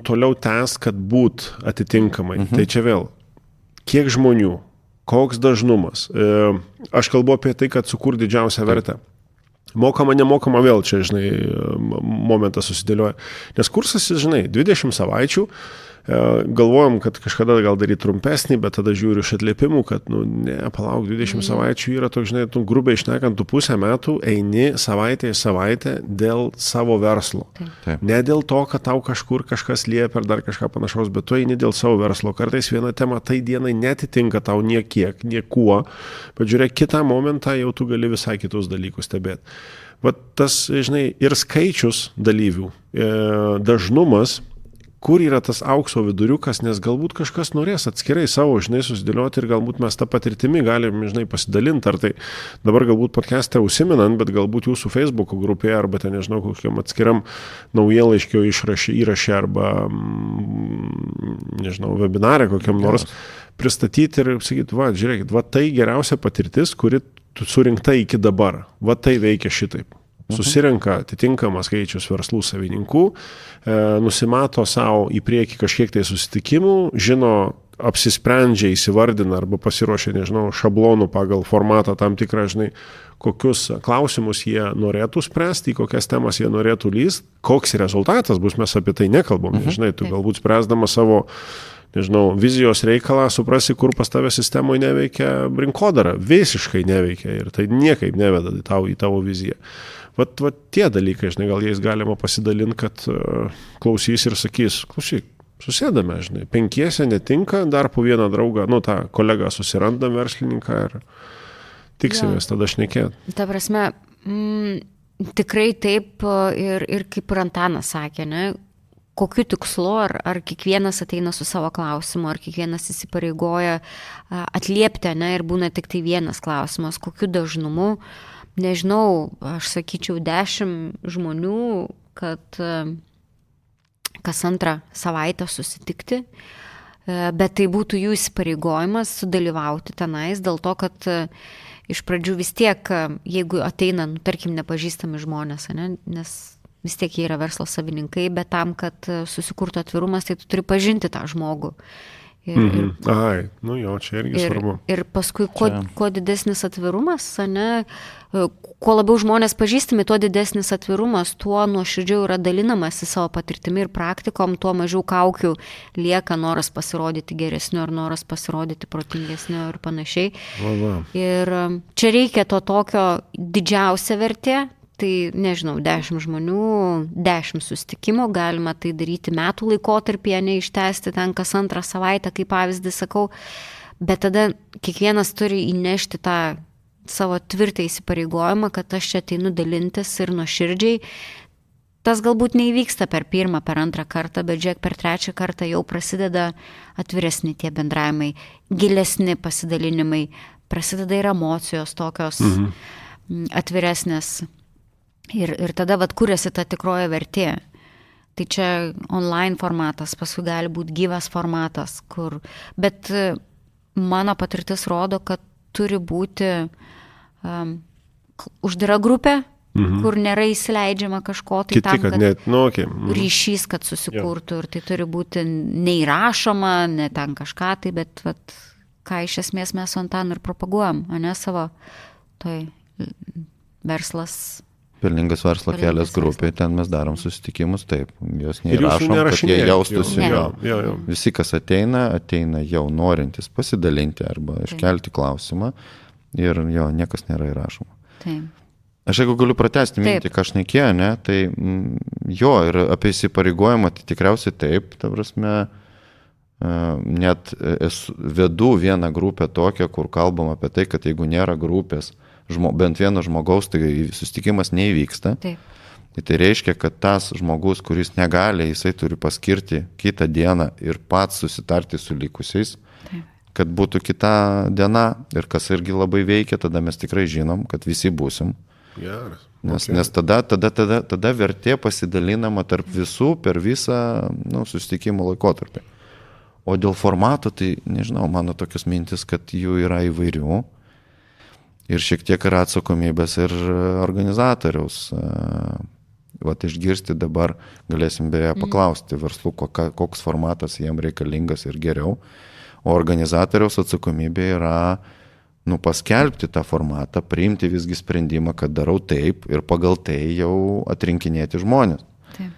toliau tęs, kad būt atitinkamai. Tai čia vėl, kiek žmonių, koks dažnumas. Aš kalbu apie tai, kad sukur didžiausią vertę. Mokama, nemokama vėl čia, žinai, momentas susidėlioja. Nes kursas, žinai, 20 savaičių, galvojom, kad kažkada gal daryti trumpesnį, bet tada žiūriu iš atliepimų, kad, palauk, 20 savaičių yra toks, žinai, grubiai išnekant, tu pusę metų eini savaitę į savaitę dėl savo verslo. Taip. Ne dėl to, kad tau kažkur kažkas liepia ar dar kažką panašaus, bet tu eini dėl savo verslo. Kartais viena tema tai dienai netitinka tau niekuo, bet žiūrėk, kitą momentą jau tu gali visai kitus dalykus stebėti. Vat tas, žinai, ir skaičius dalyvių, dažnumas, kur yra tas aukso viduriukas, nes galbūt kažkas norės atskirai savo, žinai, susidėlioti ir galbūt mes tą patirtimį galim, žinai, pasidalinti, ar tai dabar galbūt podcast'e užsiminant, bet galbūt jūsų Facebook'o grupėje arba ten, nežinau, kokiam atskiram naujienlaiškio įraše arba, nežinau, webinare kokiam nors pristatyti ir sakyti, va, žiūrėkit, va tai geriausia patirtis, kuri surinkta iki dabar, va tai veikia šitaip. Susirenka atitinkamas skaičius verslų savininkų, nusimato savo į priekį kažkiek tai susitikimų, žino, apsisprendžia, įsivardina arba pasiruošia, nežinau, šablonų pagal formatą tam tikrą, žinai, kokius klausimus jie norėtų spręsti, į kokias temas jie norėtų lyst, koks rezultatas bus, mes apie tai nekalbam, žinai, tu galbūt spręsdama savo, nežinau, vizijos reikalą, suprasi, kur pas tave sistemoje neveikia rinkodara, visiškai neveikia ir tai niekaip neveda į tavo viziją. Vat tie dalykai, žinai, gal jais galima pasidalinti, kad klausys ir sakys, klausyk, susėdame, žinai, 5 netinka, dar po vieną draugą, tą kolegą susirandam verslininką ir tiksimės tada šnekėti. Ta prasme, tikrai taip ir kaip ir Antanas sakė, ne? Kokiu tikslu, ar kiekvienas ateina su savo klausimu, ar kiekvienas įsipareigoja atliepti, ne, ir būna tik tai vienas klausimas, kokiu dažnumu. Nežinau, aš sakyčiau 10 žmonių, kad kas antrą savaitę susitikti, bet tai būtų jų įsipareigojimas sudalyvauti tenais, dėl to, kad iš pradžių vis tiek, jeigu ateina, tarkim, nepažįstami žmonės, ne, nes vis tiek jie yra verslo savininkai, bet tam, kad susikurtų atvirumas, tai tu turi pažinti tą žmogų. Čia irgi svarbu. Ir paskui, kuo didesnis atvirumas, ne, kuo labiau žmonės pažįstami, tuo didesnis atvirumas, tuo nuoširdžiau yra dalinamasi savo patirtimi ir praktikom, tuo mažiau kaukių lieka noras pasirodyti geresniu ar noras pasirodyti protingesniu ir panašiai. Ir čia reikia to tokio didžiausia vertė. Tai, nežinau, 10 žmonių, 10 susitikimų, galima tai daryti metų laikotarpyje, neištęsti ten kas antrą savaitę, kaip pavyzdį sakau, bet tada kiekvienas turi įnešti tą savo tvirtą įsipareigojimą, kad aš čia ateinu dalintis ir nuoširdžiai. Tas galbūt neįvyksta per pirmą, per antrą kartą, bet žiūrėk, per trečią kartą jau prasideda atviresni tie bendravimai, gilesni pasidalinimai, prasideda ir emocijos tokios atviresnės. Ir tada kuriasi ta tikroji vertė. Tai čia online formatas, paskui gali būti gyvas formatas, bet mano patirtis rodo, kad turi būti uždara grupė, kur nėra įsileidžiama kažko, tai tam, kad ryšys, kad susikurtų, ir tai turi būti neįrašoma, ne ten kažką, tai bet ką iš esmės mes su Antanu ir propaguojam, ne savo verslas. Pelningas verslo kelias grupė, ten mes darom susitikimus, taip, jos neįrašom, kad jie jaustųsi. Visi, kas ateina jau norintis pasidalinti arba iškelti klausimą ir niekas nėra įrašoma. Taip. Aš jeigu galiu pratęsti mintį, ką aš nekėjau, ne, tai ir apie įsipareigojimą, tai tikriausiai taip, ta prasme, net vedu vieną grupę tokią, kur kalbam apie tai, kad jeigu nėra grupės, bent vieno žmogaus, tai susitikimas neįvyksta. Taip. Tai reiškia, kad tas žmogus, kuris negali, jisai turi paskirti kitą dieną ir pats susitarti su likusiais, kad būtų kita diena ir kas irgi labai veikia, tada mes tikrai žinom, kad visi būsim. Geras. Nes tada vertė pasidalinama tarp visų per visą susitikimo laikotarpį. O dėl formato, tai nežinau, mano tokios mintis, kad jų yra įvairių. Ir šiek tiek yra atsakomybės ir organizatoriaus. Vat išgirsti dabar galėsim beje paklausti verslų, koks formatas jiem reikalingas ir geriau. O organizatoriaus atsakomybė yra paskelbti tą formatą, priimti visgi sprendimą, kad darau taip ir pagal tai jau atrinkinėti žmonės. Taip.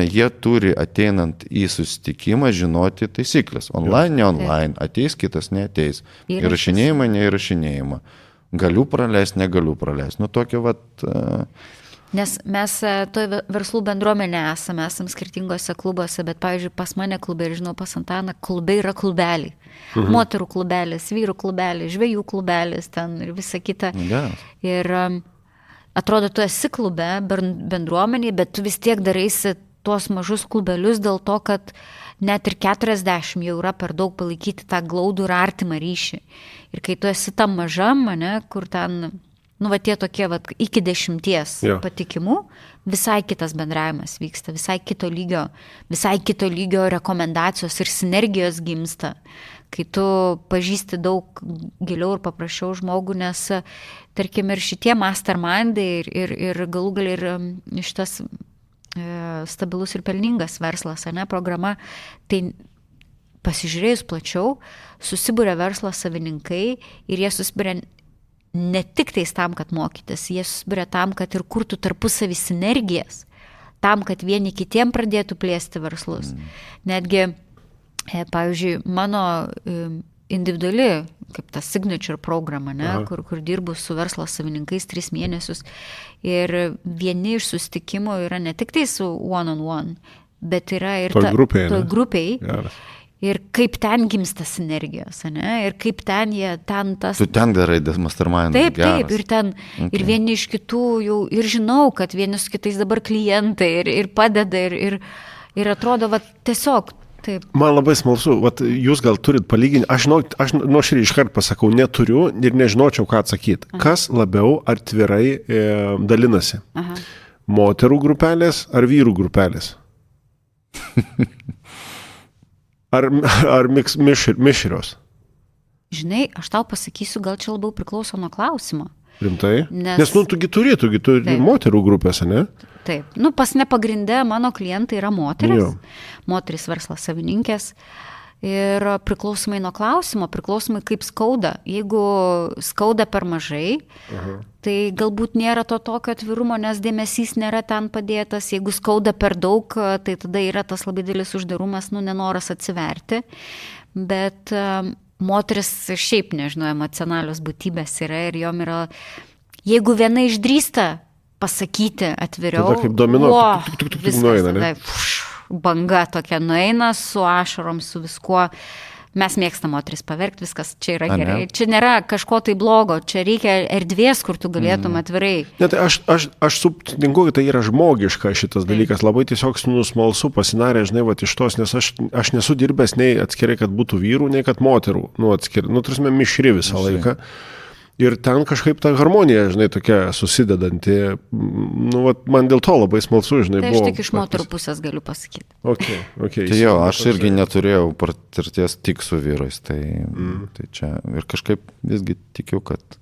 Jie turi ateinant į susitikimą žinoti taisyklės. Online, ne online, ateis, kitas neateis. Įrašinėjimą, neįrašinėjimą. Galiu praleisti, negaliu praleisti. Tokia Nes mes toj verslų bendruomenė esame skirtingose klubuose, bet, pavyzdžiui, pas mane klube ir žinau, pas Antaną klube yra klubeliai. Moterų klubelis, vyrų klubelis, žvejų klubelis, ten ir visa kita. Ir atrodo, tu esi klube, bendruomeniai, bet tu vis tiek daraisi tuos mažus klubelius dėl to, kad net ir 40 jau yra per daug palaikyti tą glaudų ir artimą ryšį. Ir kai tu esi tam mažam, kur ten... tie tokie iki 10 patikimų, visai kitas bendravimas vyksta, visai kito lygio rekomendacijos ir sinergijos gimsta, kai tu pažįsti daug giliau ir paprasčiau žmogų, nes, tarkim, ir šitie mastermindai ir galų gal ir šitas stabilus ir pelningas verslas, programa, tai pasižiūrėjus plačiau, susibūrė verslo savininkai ir jie susibūrė ne tik tais tam, kad mokytis, jie susibūrė tam, kad ir kurtų tarpusavį sinergijas, tam, kad vieni kitiem pradėtų plėsti verslus. Netgi, pavyzdžiui, mano individuali, kaip ta signature programa, kur dirbu su verslo savininkais 3 mėnesius, ir vieni iš susitikimų yra ne tik tai su one-on-one, bet yra ir toj grupėj. Ir kaip ten gimsta sinergijos, ir kaip ten jie, ten tas... Tu ten darai mastermind. Taip, ir ten, ir vieni iš kitų jau, ir žinau, kad vieni su kitais dabar klientai, ir padeda, ir atrodo, tiesiog, taip. Man labai smalsu, jūs gal turit palyginti, aš nuoširdžiai iškart pasakau, neturiu ir nežinočiau, ką atsakyti. Kas labiau atvirai dalinasi? Moterų grupelės ar vyrų grupelės? Ar mišrios? Žinai, aš tau pasakysiu, gal čia labiau priklauso nuo klausimo. Rimtai? Nes tu turi moterų grupėse, ne? Taip. Pas nepagrindę mano klientai yra moteris. Moteris verslo savininkės. Ir priklausomai nuo klausimo, priklausomai kaip skauda. Jeigu skauda per mažai, tai galbūt nėra to tokio atvirumo, nes dėmesys nėra ten padėtas. Jeigu skauda per daug, tai tada yra tas labai didelis uždarumas, nenoras atsiverti. Bet moteris šiaip, nežinau, emocionalios būtybės yra ir jom yra, jeigu viena išdrįsta pasakyti atviriau, tada kaip domino, viskas tada banga tokia nueina su ašarom, su viskuo. Mes mėgstam moteris paverkti, viskas čia yra gerai. Čia nėra kažko tai blogo, čia reikia erdvės, kur tu galėtum atvirai. Ne, tai aš sutinku, kad tai yra žmogiška šitas dalykas, labai tiesiog smalsu pasinarė, žinai, iš tos, nes aš nesu dirbęs nei atskirai, kad būtų vyrų, nei kad moterų, tarsi mišri visą laiką. Ir ten kažkaip ta harmonija, žinai, tokia susidedanti, man dėl to labai smalsu, žinai, buvo. Tai aš tik iš moterų pusės galiu pasakyti. Okay. Tai aš irgi neturėjau patirties tik su vyrais, tai čia ir kažkaip visgi tikiu, kad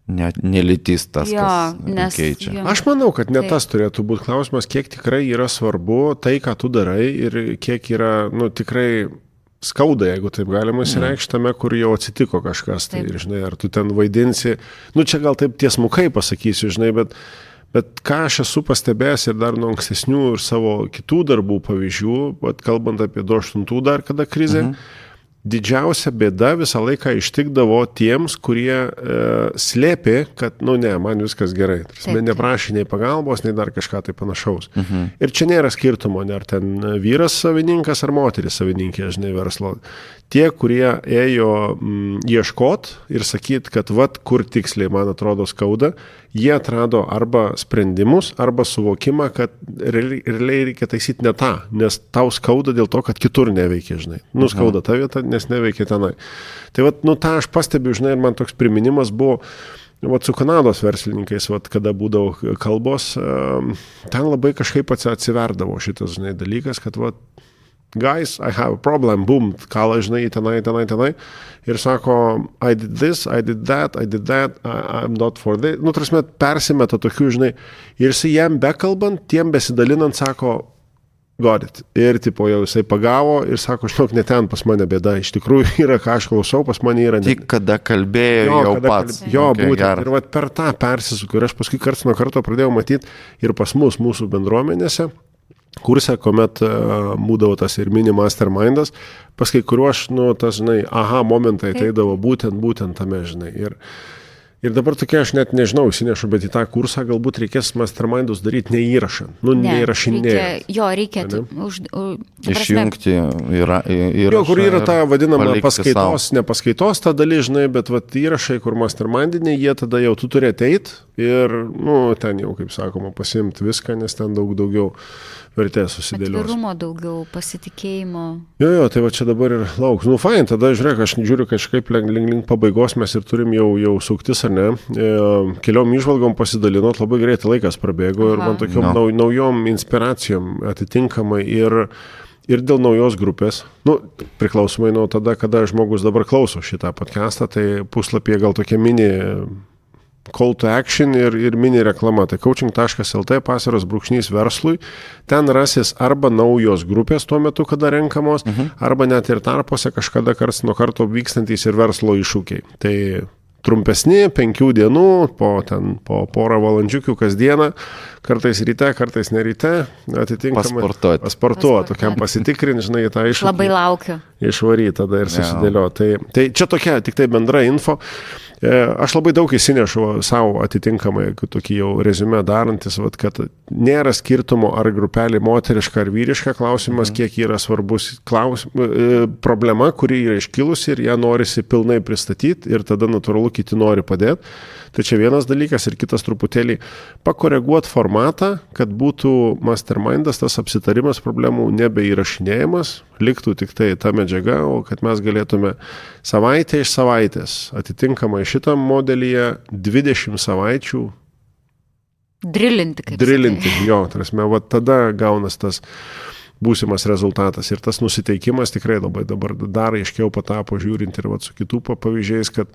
nelytis tas, kas keičia. Aš manau, kad ne tas turėtų būti klausimas, kiek tikrai yra svarbu tai, ką tu darai ir kiek yra, tikrai skauda, jeigu taip galima įsireikšti tame, kur jau atsitiko kažkas. Tai, žinai, ar tu ten vaidinsi, čia gal taip tiesmukai pasakysiu, žinai, bet ką aš esu pastebėjęs ir dar nuo ankstesnių ir savo kitų darbų pavyzdžių, kalbant apie 2008 dar kada krizė, didžiausia bėda visą laiką ištikdavo tiems, kurie slėpė, kad, man viskas gerai. Neprašė nei pagalbos, nei dar kažką tai panašaus. Ir čia nėra skirtumo, ar ten vyras savininkas ar moteris savininkė, žinai, verslo. Tie, kurie ėjo ieškot ir sakyt, kad kur tiksliai, man atrodo, skauda, jie atrado arba sprendimus, arba suvokimą, kad realiai reikia taisyti ne tą, nes tau skauda dėl to, kad kitur neveikia, žinai. Skauda ta vieta, nes neveikia tenai. Tai tą aš pastebiu, žinai, ir man toks priminimas buvo, su Kanados verslininkais, kada būdavo kalbos, ten labai kažkaip atsiverdavo šitas, žinai, dalykas, kad guys, I have a problem, boom, kala, žinai, tenai. Ir sako, I did this, I did that, I'm not for this. Nu, tarsi, persimeta tokių, žinai. Ir jisai jam bekalbant, tiem besidalinant, sako, got it. Ir tipo jau jisai pagavo ir sako, žinok, ne ten pas mane bėda. Iš tikrųjų yra, ką aš klausau, pas mane yra... Tik kada kalbėjo jau pats. Jo, okay, būtent. Ir vat per tą persisuku. Ir aš paskui karts nuo karto pradėjau matyti ir pas mus, mūsų bendruomenėse, kurse, kuomet būdavo tas ir mini mastermindas, pas kai kuriuo aš, nu, tas, žinai, aha, momentai ateidavo būtent tame, žinai. Ir dabar tokia, aš net nežinau, įsinešu, bet į tą kursą galbūt reikės mastermindus daryti neįrašant. Nu, neįrašinėjant. Reikia išjungti įrašą. Jo, kur yra ta vadinama paskaitos, ne paskaitos ta dalis, žinai, bet vat įrašai, kur mastermindiniai, jie tada jau tu turi ateit ir, nu, ten jau, kaip sakoma, pasiimti viską, nes ten daugiau vertės susidėlios. Atvirumo daugiau, pasitikėjimo. Jo, tai va čia dabar ir lauks. Nu, fain, tada žiūrėk, aš žiūriu kažkaip link pabaigos mes ir turim jau suktis, ar ne. Keliom įžvalgom pasidalinot, labai greitai laikas prabėgo ir man tokiom naujom inspiracijom atitinkamai ir dėl naujos grupės. Nu, priklausomai nuo tada, kada žmogus dabar klauso šitą podcastą, tai puslapyje gal tokia mini call to action ir mini reklama. Tai coaching.lt /verslui. Ten rasis arba naujos grupės tuo metu, kada renkamos, arba net ir tarpuose kažkada karts nuo karto vykstantys ir verslo iššūkiai. Tai trumpesni, 5 dienų, po porą valandžiukių kasdieną, kartais ryte, kartais ne ryte, atitinkamai pasportuoti, tokiam pasitikrinti, žinai, tą iššūkį. Labai laukiu. Išvaryti tada ir susidėlioti. Tai čia tokia tik tai bendra info. Aš labai daug įsinešu savo atitinkamai, tokį jau reziumė darantis, kad nėra skirtumo ar grupelė moteriška ar vyriška, klausimas, kiek yra svarbus problema, kuri yra iškilusi ir ją norisi pilnai pristatyti ir tada natūralu kiti nori padėti. Tai čia vienas dalykas ir kitas truputėlį pakoreguoti formatą, kad būtų mastermindas, tas apsitarimas problemų nebeįrašinėjimas, liktų tik tai ta medžiaga, o kad mes galėtume savaitę iš savaitės atitinkamai šitam modelyje 20 savaičių drilinti, jo, tarsi, va tada gaunas tas būsimas rezultatas ir tas nusiteikimas tikrai labai dabar dar aiškiau patapo žiūrint ir va su kitų pavyzdžiais, kad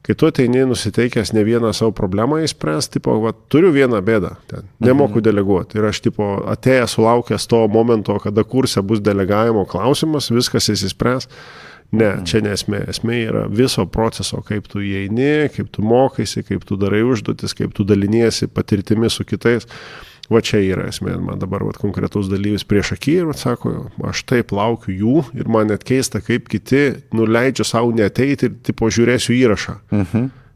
kai tu ateini nusiteikęs ne vieną savo problemą įspręs, tipo, va, turiu vieną bėdą, ten, nemoku deleguoti. Ir aš, tipo, atėjęs sulaukęs to momento, kada kurse bus delegavimo klausimas, viskas įsispręs. Ne, čia nesmė. Esmė yra viso proceso, kaip tu įeini, kaip tu mokaisi, kaip tu darai užduotis, kaip tu daliniesi patirtimi su kitais. Va čia yra esmė, man dabar konkretus dalyvis prieš akį ir sako, aš taip laukiu jų ir man net keista, kaip kiti nuleidžia savo neateiti ir tipo žiūrėsiu įrašą.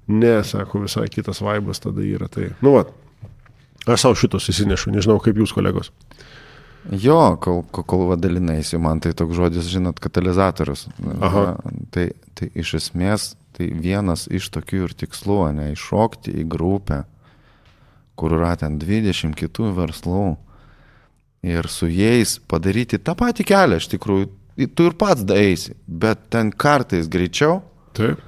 Ne, sako, visai kitas vaibas tada yra. Tai, nu va, aš savo šitos įsinešu, nežinau, kaip jūs kolegos. Jo, kol vadalinaisi, man tai toks žodis, žinot, katalizatorius. Tai iš esmės, tai vienas iš tokių ir tikslų, ne, iššokti į grupę, kur yra ten 20 kitų verslų ir su jais padaryti tą patį kelią, iš tikrųjų, tu ir pats daeisi, bet ten kartais greičiau, taip,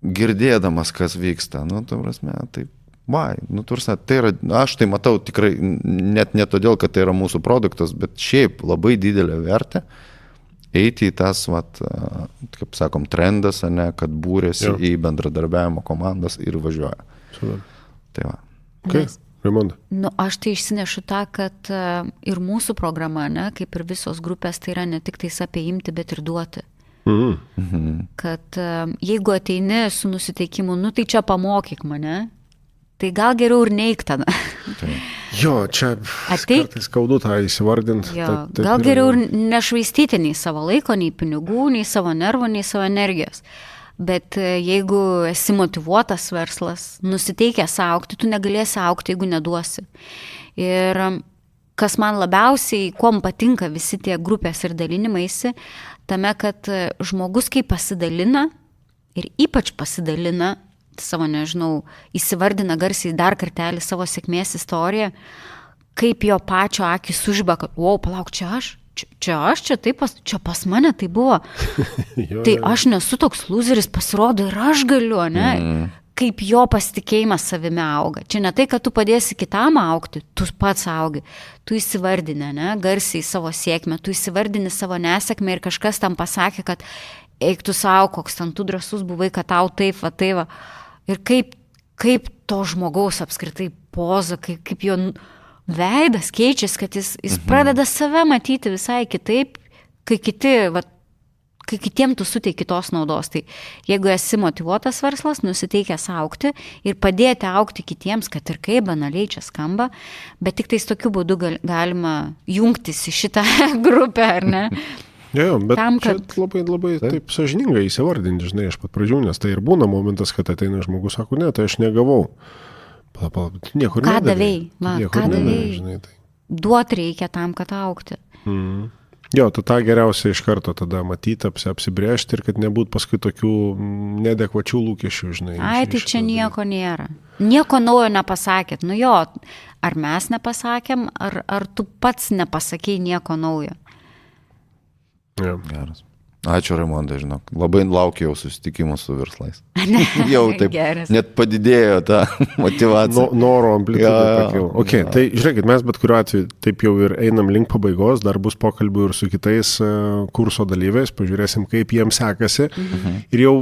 girdėdamas, kas vyksta, nu, tu prasme, taip, tai yra, aš tai matau tikrai, net ne todėl, kad tai yra mūsų produktas, bet šiaip labai didelė vertė eiti į tas, kaip sakom, trendas, ne, kad būrėsi į bendradarbiavimo komandas ir važiuoja. Tai va. Okay. Aš tai išsinešu tą, kad ir mūsų programa, ne, kaip ir visos grupės, tai yra ne tik tais apie imti, bet ir duoti. Kad jeigu ateini su nusiteikimu, nu tai čia pamokyk mane, tai gal geriau ir neik tada. Jo, čia kartais skaudu tą įsivardinti. Gal geriau ir nešvaistyti nei savo laiko, nei pinigų, nei savo nervų, nei savo energijos. Bet jeigu esi motyvuotas verslas, nusiteikęs augti, tu negalėsi augti, jeigu neduosi. Ir kas man labiausiai, kuom patinka visi tie grupės ir dalinimaisi, tame, kad žmogus kai pasidalina ir ypač pasidalina savo, nežinau, įsivardina garsiai dar kartelį savo sėkmės istoriją, kaip jo pačio akis sužiba, kad, palauk, čia pas mane tai buvo. Tai aš nesu toks loseris, pasirodo ir aš galiu, ne? kaip jo pasitikėjimas savimi auga. Čia ne tai, kad tu padėsi kitam augti, tu pats augi. Tu įsivardini, ne, garsiai savo sėkmę, tu įsivardini savo nesėkmę ir kažkas tam pasakė, kad eik tu savo, koks ten tu drąsus buvai, kad tau taip, va, tai va. Ir kaip to žmogaus apskritai poza, kaip jo veidas keičiasi, kad jis pradeda save matyti visai kitaip, kai kitiem tu suteiki kitos naudos. Tai jeigu esi motyvuotas verslas, nusiteikęs augti ir padėti augti kitiems, kad ir kaip banaliai čia skamba, bet tik tais tokiu būdu galima jungtis į šitą grupę, ar ne? Jo, bet tam, kad... čia labai taip sąžiningai įsivardinti, žinai, aš pat pradžių, nes tai ir būna momentas, kad ateina žmogus, sako, ne, tai aš negavau. Niekur ką nedavei. Ką davei? Žinai, tai. Duoti reikia tam, kad augti. Jo, tu tą geriausia iš karto tada matyti, apsibrėžti ir kad nebūtų paskui tokių neadekvačių lūkesčių, žinai. Ai, tai čia nieko nėra. Nieko naujo nepasakėt. Nu jo, ar mes nepasakėm, ar tu pats nepasakei nieko naujo. Ja. Geras. Ačiū, Raimondai, žinok. Labai laukiau susitikimų su verslais. Jau taip, Geras. net padidėjo ta motyvacija. Noro amplitudė pakilo. Okay, tai žiūrėkit, mes bet kuriuo atveju taip jau ir einam link pabaigos, dar bus pokalbių ir su kitais kurso dalyviais, pažiūrėsim, kaip jiems sekasi. Ir jau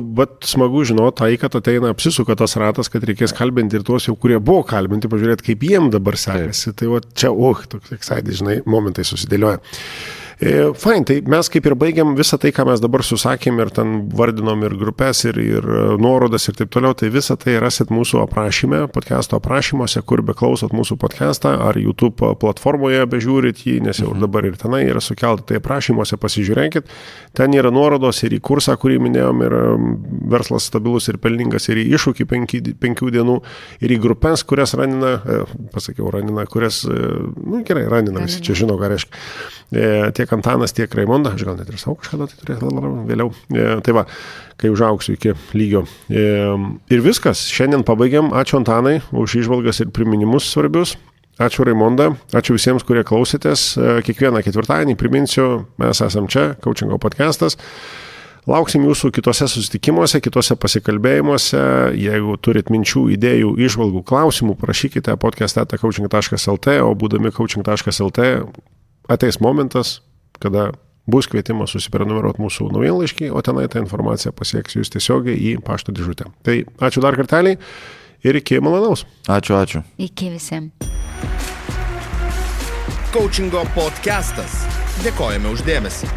smagu žinoti, tai, kad ateina, apsisuka tas ratas, kad reikės kalbinti ir tuos jau, kurie buvo kalbinti, pažiūrėti, kaip jiem dabar sekasi. Tai čia, toks excited, žinai, momentai susidėlioja. Fine, tai mes kaip ir baigiam visą tai, ką mes dabar susakėm ir ten vardinom ir grupės, ir nuorodas ir taip toliau, tai visą tai rasit mūsų aprašyme, podcast'o aprašymuose, kur beklausot mūsų podcast'ą, ar YouTube platformoje bežiūrit jį, nes jau dabar ir tenai yra sukelta, tai aprašymuose pasižiūrėkit, ten yra nuorodos ir į kursą, kurį minėjom, ir verslas stabilus ir pelningas, ir į iššūkį 5 dienų, ir į grupės, kurias ranina, kurias, gerai, ranina, visi čia žino, ką reiškia. Tiek Antanas, tiek Raimonda, aš gal net ir savo kažkada tai turėsiu vėliau. Tai va, kai užaugsiu iki lygio. Ir viskas, šiandien pabaigiam. Ačiū Antanai už įžvalgas ir priminimus svarbius. Ačiū Raimonda, ačiū visiems, kurie klausėtės. Kiekvieną ketvirtadienį priminsiu, mes esam čia, Coachingo podcastas. Lauksim jūsų kitose susitikimuose, kitose pasikalbėjimuose. Jeigu turit minčių, idėjų, įžvalgų, klausimų, parašykite podcast@coaching.lt, o būdami coaching.lt ateis momentas, kada bus kvietimas susiprenumeruoti mūsų naujienlaiškį, o tenai ta informacija pasieks jūs tiesiogiai į pašto dėžutę. Tai ačiū dar kartelį ir iki malonaus. Ačiū. Iki visiems. Coachingo podcastas. Dėkojame už dėmesį.